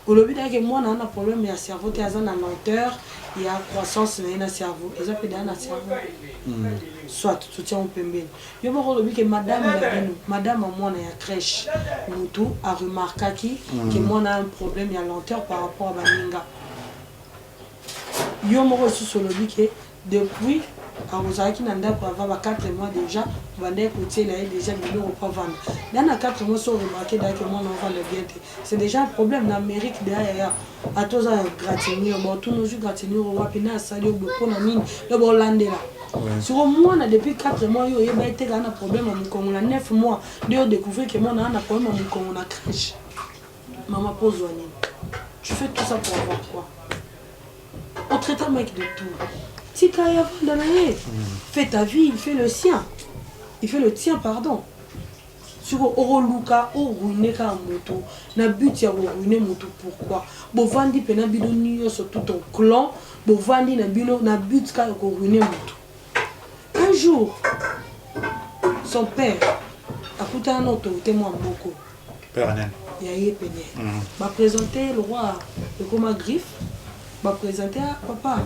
au lobby que moi on a un problème à cerveau te à une lenteur il y a croissance dans le cerveau et ça peut dans le cerveau soit soutien au pembeni yo mo lobby que madame moi na ya crèche mutu a remarqué que moi on a un problème il y a lenteur par rapport à baninga yo mo reçu sur lobby que depuis Arozaki nanda pour avoir 4 mois déjà bandé côté là déjà biloko pas vendre dans les 4 mois sont remarqué que moi on vend le bien c'est déjà un problème en Amérique derrière à tous un gratinure bon tous nos jours gratinure on va pina sali au beaucoup na mine le Hollandais là sur moi on a depuis 4 mois yo yeba été un problème au Congo 9 mois de découvrir que moi on a un problème au Congo on a crèche maman pose Wanine tu fais tout ça pour avoir quoi on traite un mec de tout si Kaya fait ta vie, il fait le sien. Il fait le tien, pardon. Sur Oroluka, ruiner ka moto. Na but ya ruiner moto pourquoi? Bo vandi pena bidoni sur tout ton clan, bo vandi na bino na but ka ruiner moto. Un jour, son père a coûté un autorité moi beaucoup. Père Anen. Yaye Pené. M'a présenté le roi de Koma Griffe. M'a présenté à papa.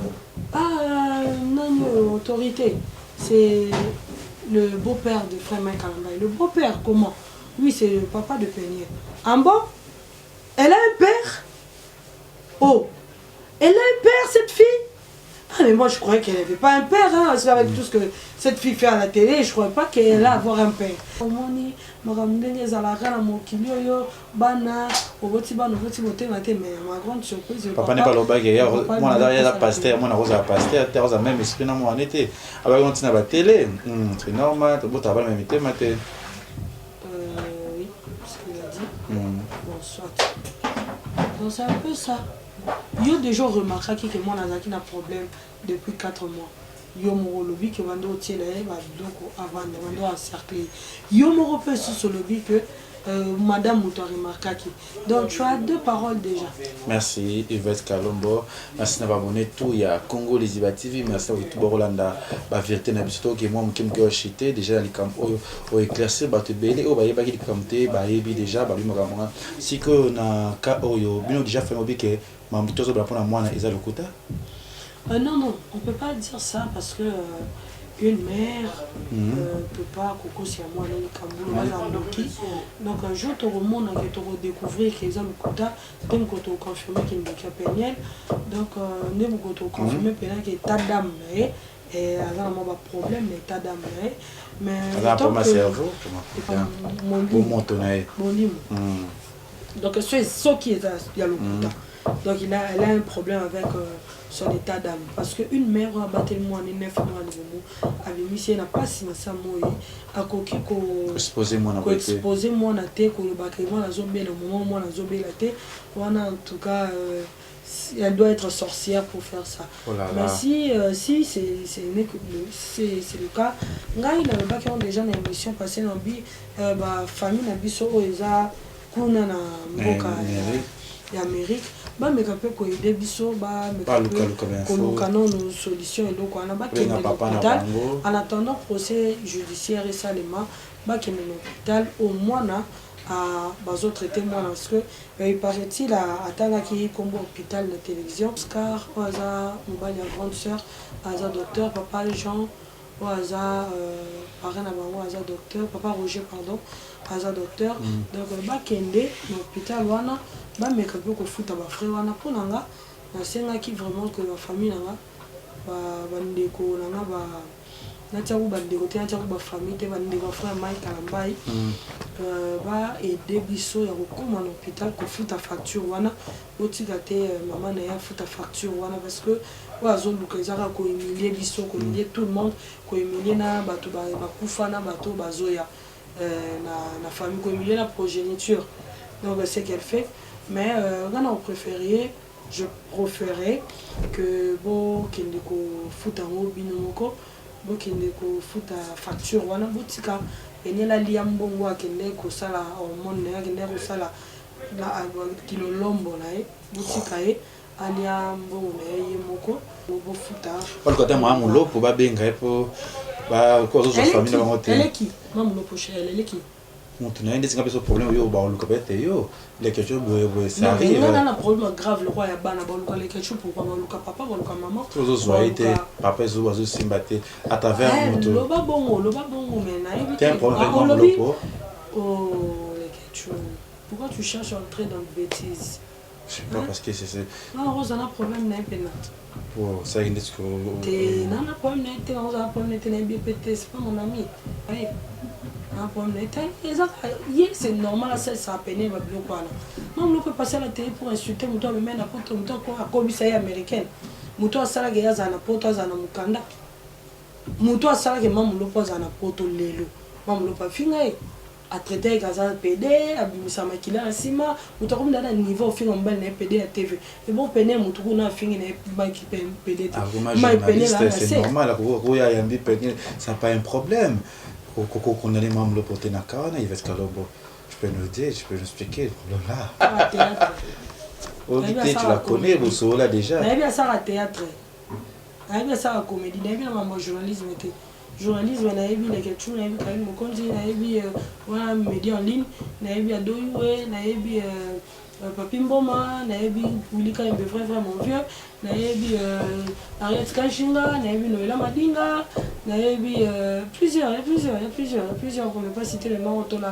Ah, non, autorité. C'est le beau-père de frère Mike Kalamba. Le beau-père, comment? Lui, c'est le papa de Peigné. En bas, elle a un père. Oh, elle a un père, cette fille. Ah, mais moi, je croyais qu'elle n'avait pas un père. Hein, parce qu'avec tout ce que cette fille fait à la télé, je ne croyais pas qu'elle allait avoir un père. Papa n'est pas le baguette. Moi, la pasteur, moi, la pasteur, tu as même esprit dans mon été. Alors, on tient à la télé. C'est normal, tu as même été maté. Oui, ce qu'il a dit. Bon, soit. Donc, c'est un peu ça. Il y a des gens remarqué que moi, j'ai un problème depuis 4 mois. Yo mo lobby que wando tiele ba donc avant de wando encercler yo mo repère sur le lobby que madame Moutoiri Markaki. Donc tu as 2 paroles déjà. Merci Yvette Kalombo. Merci d'avoir abonné tout il y a Congo Liziba TV. Merci d'avoir tout Borolanda ba vérité na biso que moi m'kim ko chité déjà les camp o éclaircir ba te belé o ba yeba ki kamté ba yebi déjà ba lui makamwa si que na ka oyo bino déjà fait mobi que mambutozo ba pona mwana eza lokuta. Non, non, on ne peut pas dire ça parce que une mère ne peut pas cocosser à moi dans le Cameroun. Donc un jour, tu remontes et tu redécouvrir qu'ils ont le quota, tu as confirmé qu'il n'y a pas péniel. Donc, tu as confirmé qu'il y a ta dame. Et il y a un problème, mais ta dame. Mais pour ma cerveau, mon livre. Donc, c'est ce qui est il y a le quota. Donc, elle a un problème avec son état d'âme. Parce qu'une mère a battu le mois, 9 mois, avec lui, elle n'a pas si ça m'a à coquille exposer moi na tête, qu'on le bâtiment, moi la zombie, le moment où moi la zombie la tête, en tout cas, elle doit être sorcière pour faire ça. Oh là mais là. si c'est le cas, il y a des gens qui ont déjà une émission passée dans la famille, ils ont Amérique. Bah mais quand peut aider biso bah mais nos solutions et donc on a pas l'hôpital en attendant procès judiciaire et ça les mains bah qui l'hôpital au moins na à bazo traiter moi parce que il paraît-il à tanga qui comme hôpital de télévision Oscar au hasard mobile grande sœur hasard docteur papa Jean au hasard parrain au hasard docteur papa Roger pardon hasard docteur donc bah kende l'hôpital wana bah mais quand on fout à ma frère wana pour nanga c'est là qui vraiment que la famille nanga bah bandeko nanga bah natia ou bandeko te natia ou ba famille te bandeko frère Mike Kalambai bah aider biso ya kokoma na hôpital ko fout à facture wana otika te maman na ya fout à facture wana parce que oazo luka ezaka ko humilier biso ko humilier tout le monde ko humilier na bato ba kufa na bato bazoya na famille ko humilier la progéniture donc c'est qu'elle fait. Mais je préférais que bon qu'il ne fout en haut binomoko, bon qu'il ne fout à facture wana boutika et ni la liambongo qu'il ne ko sala au monde qu'il ne ko sala la kilo lombo na boutika aliambongo na yemoko bo futa. Pas le côté moi mon lot pour ba benga pour ba cause de famille na bangote. Elle est qui? Maman lo poche elle est qui? On a des problèmes yo ba le copete yo les questions ça arrive non un problème grave le roi ya bana ba le les questions pour le papa ba le maman tous les soirées papa zo bazo simbaté à travers moto le ba bongo mais na il y a un problème oh les questions pourquoi tu cherches à entrer dans de bêtises je sais pas parce que c'est non Rose a un problème na pena pour ça il est que non problème na Rose a un problème na bien pété c'est pas mon ami oui un problème c'est normal ça peine va bien quoi non on peut passer à la télé pour insulter muto mais na poto muto ko akobisa ya américaine muto asala ke yaza na poto azana mukanda muto asala ke mamu lo poza na poto lelo mamu lo pa finga a traiter gaza PD abimisa makila asima muto comme dans niveau finga mbal na PD à TV et bon peine muto na finga na baki PD mais peine c'est normal ko ya yambi peine ça pas un problème. Qu'on a les membres de porter na kana il va se calobo je peux nous dire je peux nous expliquer là tu la connais vous là déjà mais bien ça à théâtre mais bien ça à comédie mais bien maman journalisme journalisme na yebi les questions na yebi quand même konzi na yebi wa média en ligne na yebi adoywe na yebi Papi Mboma, na yebi Ulika Mbe vraiment vieux, na yebi Ariette Kashinga, na yebi Noëlla Madinga, na yebi plusieurs qu'on ne peut pas citer les noms autour là.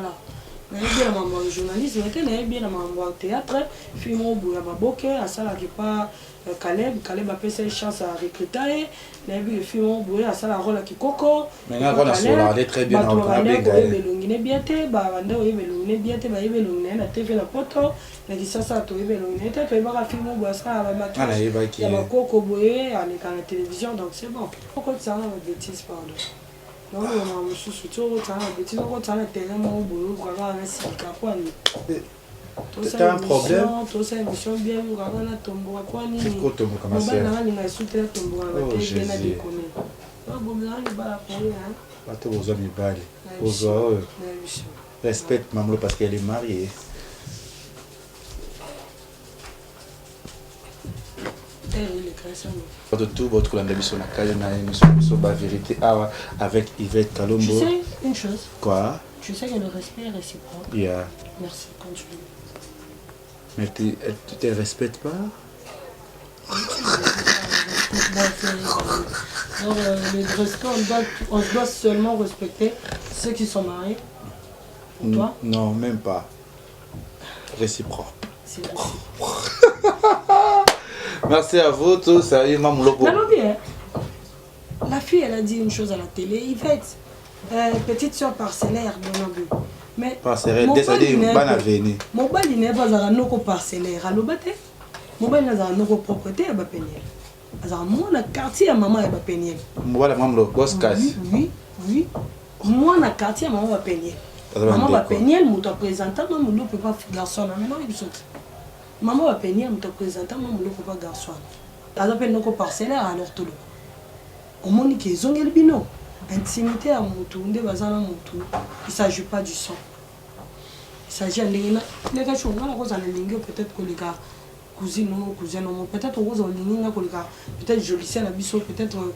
Na yebi la maman journaliste, na yebi la maman théâtre, film Bouya Baboke, à ça là qui pas Caleb a fait sa chance à recruter, na yebi le film Bouya à ça la rôle qui Coco. Maintenant on a soldé très bien en train de belongine biate, ba banda oye belongine biate, ba yebe belongine na TV la poto. Mais ça to yebe belongine ta to yeba film Bouya ça ba maquillage. Ya ba Coco boye à la télévision donc c'est bon. Pourquoi ça na bêtise pardon. Donc on a sous tout ça na bêtise on ça na terrain mo boyo kwa na sika kwa ni. T'as un problème? Tout ça émission bien on a tombo kwa ni. C'est quoi tombo comme ça? On va na soutenir tombo na TV na déconner. Donc bon là il va la parler hein. Pas tous vos amis balles. Respecte Mamlo parce qu'elle est mariée. De tout votre collaboration sur la caille, on a une émission de vérité avec Yvette Kalombo. Tu sais une chose? Quoi? Tu sais que le respect est réciproque. Yeah. Merci, continue. Mais tu ne respectes pas? Donc, le respect, on doit seulement respecter ceux qui sont mariés. Pour toi? Non, même pas. Réciproque. C'est réciproque. Merci à vous tous. Salut, Maman Lopo. La fille, elle a dit une chose à la télé. Yvette, petite soeur parcellaire, mais parcellaire, désolé, pas venir. Mon bal, il n'est pas un parcellaire. Allo bate. Mon bal, il n'a pas propriété à Bapeniel. Alors, moi, le quartier à maman est Bapeniel. Moi, la maman, boss casse. Oui. Moi, le quartier à maman va Bapeniel. Maman va Bapeniel, je te présente, moi, je ne peux pas garçon. Maintenant, il saute. Maman va Bapeniel, je te présente, moi, je ne peux pas garçon. Alors, je peux parcellaire à l'ortholo. Au monde qui est le bino. Intimité à mon tour, il ne s'agit pas du sang. Il s'agit de les gars, peut-être que les gars, cousine ou cousin, peut-être aux lignes, peut-être jolissé à la biseau, peut-être on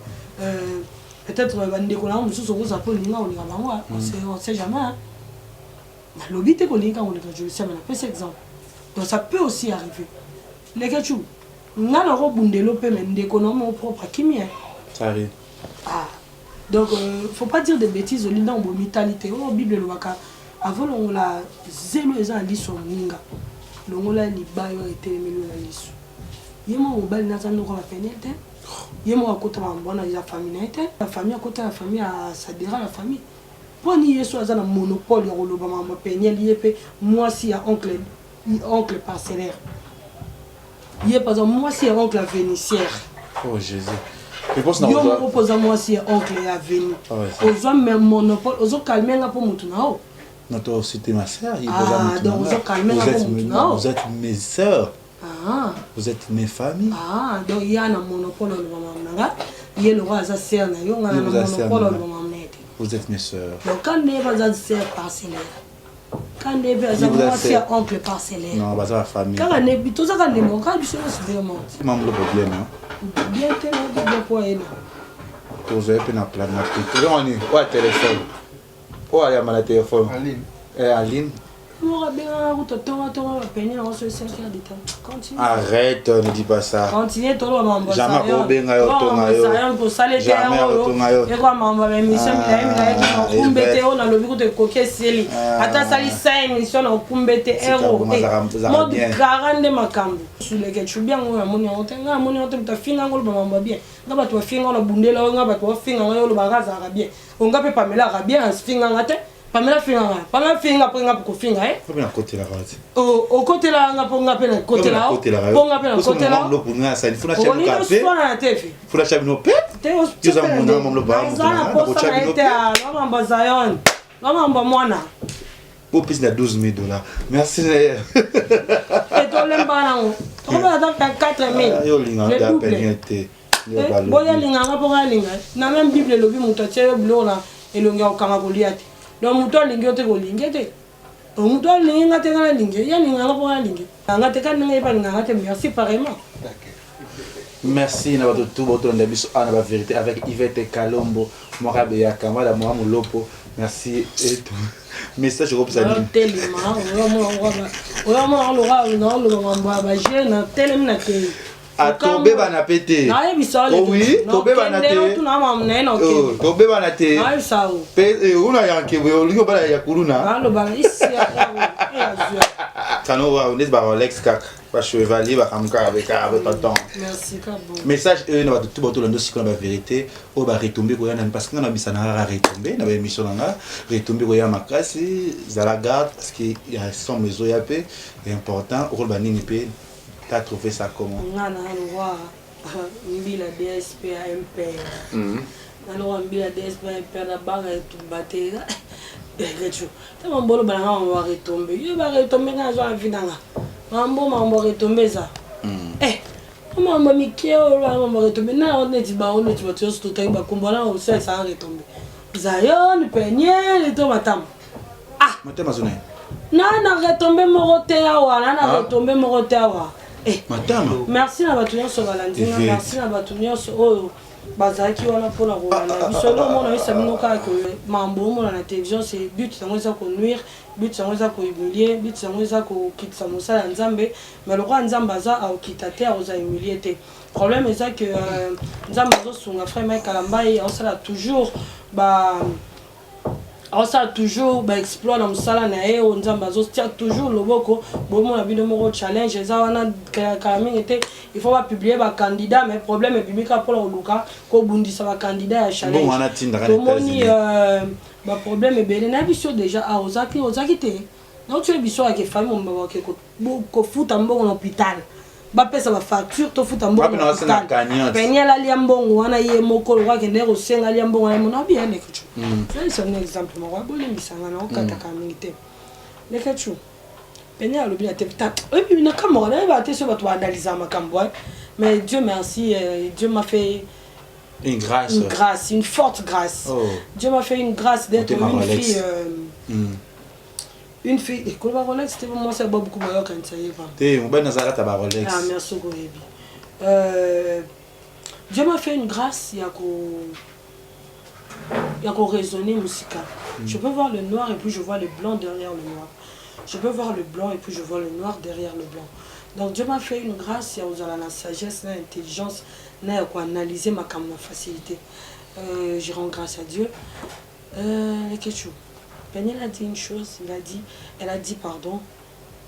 ne sait jamais. L'obité qu'on est quand on est jolissé, on a fait exemple. Donc ça peut aussi arriver. Les gars, on a la robe développée, mais d'économie propre à qui mien. Ça arrive. Ah. Donc, il ne faut pas dire des bêtises au dans la mentalité. La Bible, avant, on a zéro ans sur Ninga. On a les bails qui étaient mis dans l'issue. Il y a un bail qui a été peine. Il y a un côté de la famille. La famille, à côté de la famille, ça dérange la famille. Pour nous, il y a un monopole de la peine. Moi, si oncle parcellaire. Il y a par exemple, moi, si oncle vénitière. Oh Jésus. Je propose à moi si oncle est venu. Aux hommes, même monopole, aux autres calmer un peu mon tournoi. Non, toi aussi, tu es ma soeur. Ah, donc vous êtes mes soeurs. Ah. Vous êtes mes familles. Ah, donc il y a un monopole. Il y a le roi Zasser, il y a un monopole. Vous êtes mes soeurs. Donc quand il y a un Zasser parcellaire, quand il y a un oncle parcellaire. Non, c'est la famille. Quand il y a tout ça, quand il y a un oncle, c'est vraiment. C'est le problème. Bien tellement de quoi il y a. Vous avez un plan de on est au téléphone. Où est le téléphone? Aline. Aline. Arrête, ne dis pas ça. Continue, jamais Pamela finga pour ngapa kofinga Pamela côté la rose. Au côté là ngapa ngapa na côté là. Pour ngapa na côté là. Lo bunga sa funa chabi café. Funa chabi no pet. Tu za mona mamlo ba. Zana posta na ite ngamba Zion. Ngamba mwana. Pour plus de $12,000. Merci. Et toi l'embana ngo. On va dans 4,000. Yo linga da penete. Boya linga ngapa ngalinga. Na même Bible lobi mutache yo blona elonga okanga goliati. Donc muto lingi ote golingete. Muto lingi ngate ngala lingi. Ya linga ngapa ngalingi. Ngate kan ngai pa ngate merci pareillement. Merci na bato tout votre ndabiso ana ba vérité avec Yvette Kalombo Morabe ya Kamala Mohamu Lopo. Merci et tout. Message au ça dit. Tellement a tobe bana pété. Oh oui, tobe bana té. Tobe bana té. Pe una yanke we olingo bana ya kuruna. Allo bana isi ya. Kano wa on est ba Alex Kak. Ba chevalier ba kamka avec tonton. Merci Kabo. Message na ba tout bato lando sikona ba vérité o ba retomber ko yana parce que na bisana ra retomber na ba émission nga retomber ko ya makasi za la garde parce que il y a son maison ya pe est important o ba nini pe. Tu as trouvé ça comment? Ngana alwa mbila DSP MP. Alors mbila DSP MP na baga tubatera. Recho. Ta mambolo bana on retomber. Yo ba retomber na zo avinanga. Mambo retomber ça. Mambo mikio mambo retomber na on dit ba on dit ba tu tout temps ba kombola on sait ça retomber. Zion penye le to matam. Ah, matam azone. Na retomber morote awa, na retomber morote awa. Madame. Merci à Batunio sur Valentina, merci à Batunio sur bazaki wana mpona kolanda biso lo omona oyesa bino kaka ke mambo omona na télévision c'est but yango eza konuire but yango eza kohumilie but yango eza kokitisa mosala ya nzambe mais lokwa nzambe aza aokita te akoza humilie te problème eza ke nzambe azosunga frère Mike Kalambai aosala toujours exploit na mosala na ye oyo nzambe azotia toujours loboko bomona bino moko challenge eza wana kala mingi te il faut bapublier bacandidat mais problème ebimika mpona koluka kobundisa bacandidat ya challenge tomoni baproblème ebele na biso déjà ozaki te naotue biso yake famille mombaba wake kofuta mbongo na hôpital bapesa bafacture tofuta mbongo na hôpital penyela alia mbongo wana ye moko lokakende kosenga alia mbongo wana mona bien nekechu c'est un exemple moko abolimbisanga na okataka mingi te nekechu penyela alobi na te epuis na kamora nayeba te so bato baanalisa makambo mais Dieu merci Dieu m'a fait une grâce, une forte grâce. Dieu m'a fait une grâce d'être une fille. Et quoi Rolex, c'était moi c'est pas beaucoup meilleur quand ça y est. T'es on va dans la tabac Rolex. Ah merci Goyebi. Dieu m'a fait une grâce, il y a qu'au raisonner musical. Je peux voir le noir et puis je vois le blanc derrière le noir. Je peux voir le blanc et puis je vois le noir derrière le blanc. Donc Dieu m'a fait une grâce, il y a la sagesse, l'intelligence, n'a quoi analyser ma facilité. Je rends grâce à Dieu. Quelque Peniel a dit une chose, elle a dit pardon.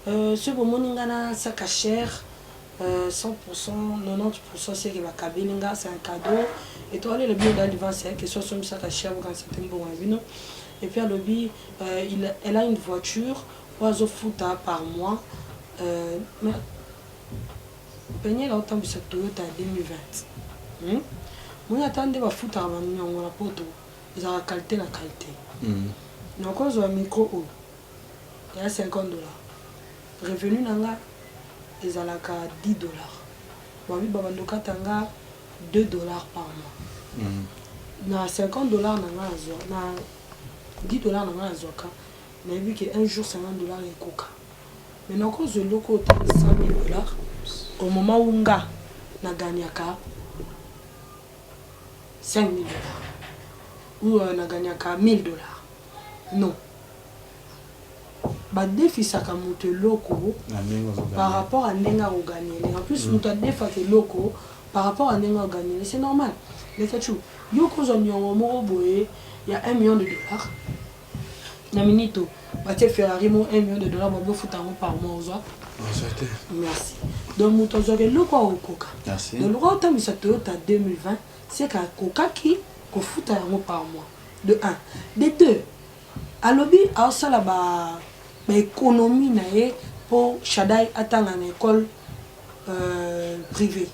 Ce moment n'ingana sac à chair, 100%, 90% c'est que la kabelinga c'est un cadeau. Et toi le bien d'Alivan c'est que soit son sac à chair quand c'est un bon vino. Et puis à l'objet, elle a une voiture, oiseau fouta par mois. Mais Peniel a autant de cette Toyota 2020. Moi attendais va foutre à la poto. Ils ont la qualité. Donc on a un micro haut. Il y a $50. Revenu nanga, ils ont $10. Moi babandoka tanga $2 par mois. Na $50 nanga na $10 nanga azoka. Mais vu qu'un jour $50 est coca. Maintenant quand je loco $100,000 au moment où nga na gagnaka $5,000 ou na gagnaka $1,000. Non. Ba défi saka moto loko par rapport à nenga au gagner. En plus moto défa ke loko par rapport à nenga au gagner, c'est normal. Mais kachu yo ko zonyo mo boye il y a $1 million. Na minito ba te Ferrari mo $1 million ba bo futango par mois ozo. Merci. Donc moto zo ke loko au koka. Merci. Le loko tamisa Toyota 2020, c'est ka koka ki ko futa yango par mois. De 1. De 2. À lobby à ça là-bas économie naé pour Shaddai attendre en école privée.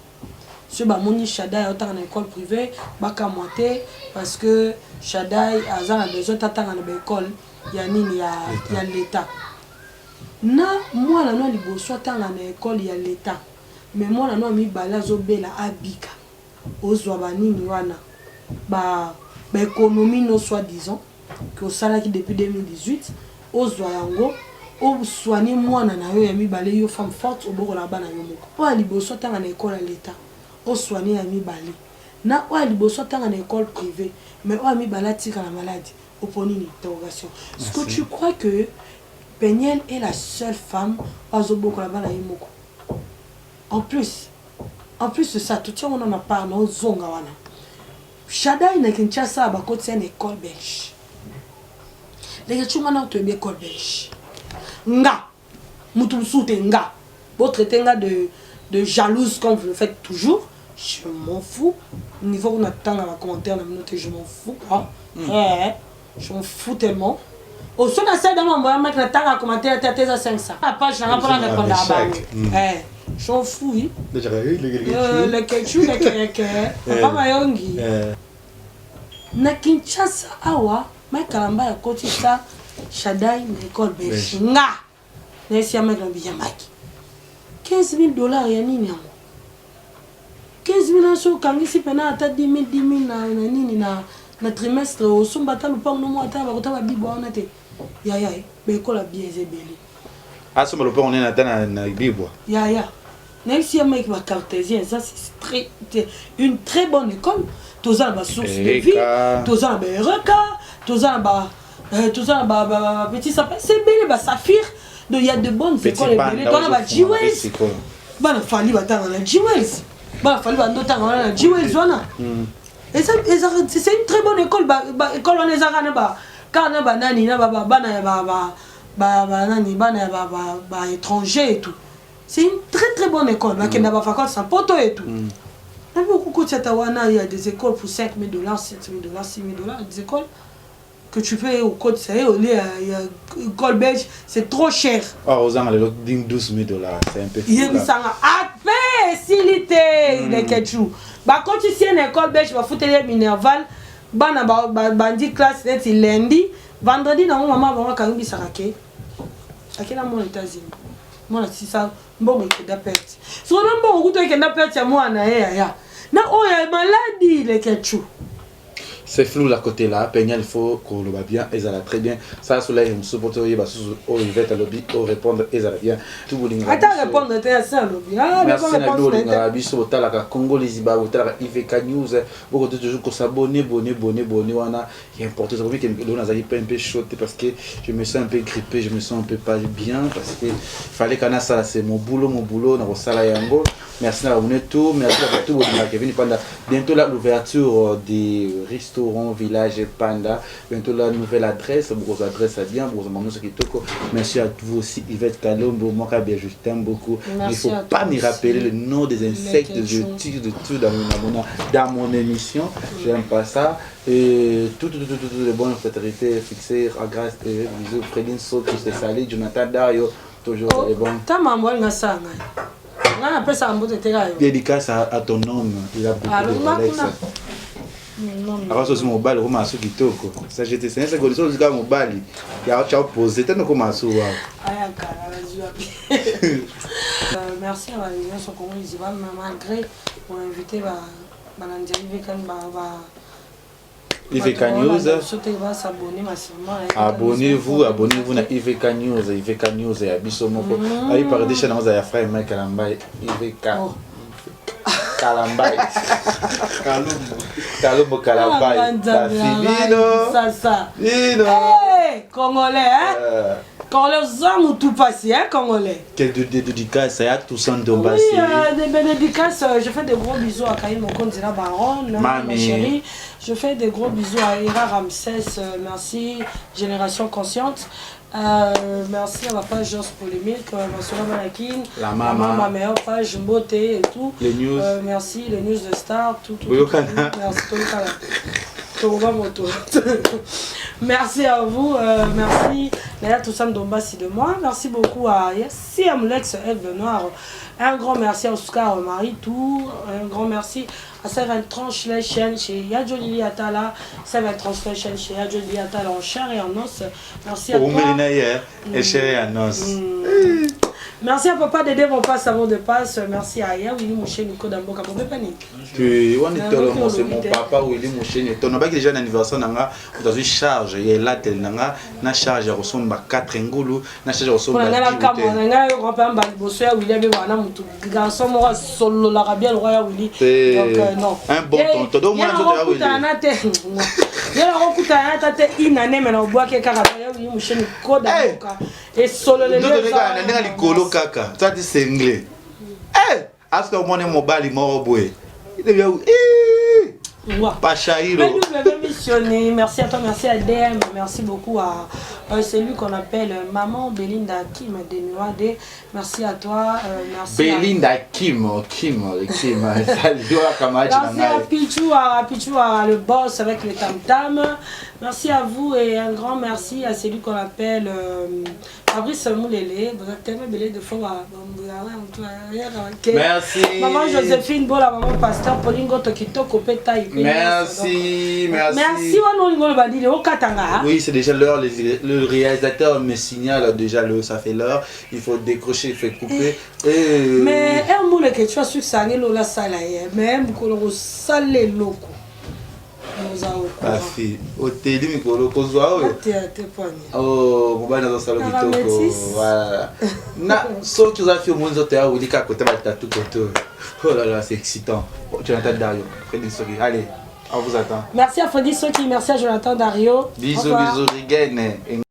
Ce bah moni Shaddai attendre en école privée baka moité parce que Shaddai a besoin d'attendre en école il y a l'état. Na moi la no liboso attendre en école il y a l'état. Mais moi la no mi balazo bela abika. Ozwa banini wana ba économie no soi-disant que ça qui depuis 2018 ozwa yango o soigner mwana na yo ya mibale yo femme forte oboko la bana yo moko o liboso tanga na école à l'état o soigner ya mibale na o liboso tanga na école privée mais o mibale tika la maladie au poni une interrogation. Est-ce que tu crois que Peniel est la seule femme azoboko la bana yo moko? En plus de ça tout ça on en a parlé on zonga wana Shaddai na Kinshasa ba côté une école belge. Les gens qui ont une école belge. Nga, mutu soute nga. Vous traitez nga de jalouse comme vous le faites toujours. Je m'en fous. Au niveau où on attend dans la commentaire, je m'en fous. Je m'en fous tellement. Au son de ça, on va mettre le temps à commenter à tête à 500. La page, je n'ai pas répondre à la je m'en fous, oui. Le ketchup, le ketchup, pas mayongi. Na Kinshasa, awa. Mike Kalambai a côté ça, Shaddai, l'école belge. Nga! N'est-ce pas bien Mike? $15,000 ya nini yango? 15,000 so kangi si pena ata 10,000 na nini na trimestre au sombata lupango no ata ba kota ba bibo ona te. Ya ba école bien ezebeli. Ah so lupango on est na bibo. Ya. Même si Mike va cartésien, ça c'est une très bonne école. toza na source de vie, toza na Ereka, toza na petit sapin, c'est belle ba saphir. Donc il y a de bonnes écoles belle, toza na Jewels. Bana fali batanga na Jewels. Bana fali bandotanga na Jewels wana. Et ça c'est une très bonne école école on ezaka na ba kana banani na bana ba étranger et tout. C'est une très bonne école. Il y a des vacances en poteau et tout. Il y a des écoles pour 5 000 $, 7 000 $, 6 000 $. Des écoles que tu peux au code, il y a une école belge, c'est trop cher. Ah, aux Anglais, 12 000 $, c'est un peu fou. Il y a les ketchou. Quand tu sais une école belge, tu vas foutre les Minerval, bandi classe, c'est lundi, vendredi, maman va quand même s'arrêter. À quel moment aux États-Unis? Moi, c'est ça. Bon, il y a des pertes. Si on a un bon goût, il y a des pertes, moi, il y a maladie, les ketchou. C'est flou là côté là, il faut qu'on le va bien, et ça va très bien. Ça, sur là, il me supporte, il va à lobby, répondre, et ça va bien. Tout le monde. Attends, répondre, tu es ça, lobby. Merci à nous, les sur la Congo, les Iba, IVK News, beaucoup de toujours qu'on s'abonne, voilà. Il est important, ça veut dire que l'on a un peu chaud parce que je me sens un peu grippé, je me sens un peu pas bien parce que fallait qu'on a ça, c'est mon boulot, dans le salon Yango. Merci à vous tous, merci à tout Kevin Panda. Bientôt l'ouverture des restaurants Village Panda. Bientôt la nouvelle adresse, vos adresses à bien, vos mamans qui toko. Merci à vous aussi Yvette Kalombo, moi je t'aime beaucoup. Il ne faut pas me rappeler le nom des insectes, je tire de tout dans mon émission. J'aime pas ça. Et toutes les bonnes fraternités fixées à grâce et bisous Fredine Soto, c'est Sali, Jonathan Dario, toujours les bons. Ta maman n'a ça. On appelle ça un beau détail. Dédicace à ton homme, il a beaucoup de Alex. Alors, c'est mon bal, comment est-ce qu'il toque? Ça, j'étais c'est un condition de mon bal. Il y a un posé, t'as comment à merci à l'Union sur Congo, malgré mon invité, IVK News. Abonnez-vous à IVK News, IVK News et Abissomoko. Aïe par des chaînes à frère Mike Kalambay, IVK. Kalambay. Kalombo Kalambay. Ça. Congolais, hein? Congolais, ou tout passé, hein, Congolais? Quelle dédicace à tout ça de Bassi? Oui, des dédicaces. Je fais des gros bisous à Kaïm Okondira Baron, ma chérie. Je fais des gros bisous à Ira Ramsès. Merci, Génération Consciente. Merci à ma page Jos Polémique, Massoula Malakin, la maman, ma meilleure page Beauté et tout. Les news. Merci, les news de Star, tout. Merci à vous, merci Léa Toussam Dombassi de moi, merci beaucoup à Yassi Amlex Eve Noir, un grand merci à Oscar Marie Tout, un grand merci à Seven Tranche les chaînes chez Yadjoli Atala, Seven Tranche les chaînes chez Yadjoli Atala en chair et en os, merci à toi. Et chair et en os. Merci à papa Dédé, mon passe avant de passe. Merci à Aya, Willy Mouché, Nico Damboka, pour Bépani. Puis, on est tellement, c'est mon papa, Willy Mouché. On a pas déjà un anniversaire, dans une charge. Il y a là, na charge, ressemble à 4 ngulu, na charge ressemble à 10 ngulu. On a un grand-père, William, garçon, moi, solo, l'arabien, le roi Willy. Donc, non. Un bon tonton, donc, moi, je vais il y a un coup à tête inanée, mais on boit quelqu'un à Willy Mouché, Nico Damboka. Et solo, les deux. Kaka, ça dit c'est anglais. Est-ce que mon mobile est mort au bout? Il est pas chahido. Merci à toi, merci à DM, merci beaucoup à celui qu'on appelle Maman Belinda Kim de Nuade. Merci à toi, merci Belinda Kim. Salut à Pichou, le boss avec les tam-tam. Merci à vous et un grand merci à celui qu'on appelle Fabrice Moulélé. Vous êtes tellement belé de fois. Merci. Maman Joséphine Bola, maman Pasteur Paulingo Tokito Kopeta. Merci. Merci. Oui, c'est déjà l'heure. Le réalisateur me signale déjà ça fait l'heure. Il faut décrocher, il faut couper. Mais un moule que tu as su ça, la salle, mais un salé loco. Ah si, au télé mikolo kozwa oyo. Oh, mobana za salo kitoko. Voilà. Na so tu as fait mon zote a wili ka côté ba tatu koto. Oh là là, c'est excitant. Tu entends Dario. Fais des sourires. Allez. On vous attend. Merci à Fodi Soki, merci à Jonathan Dario. Bisous, bisous, Rigaine.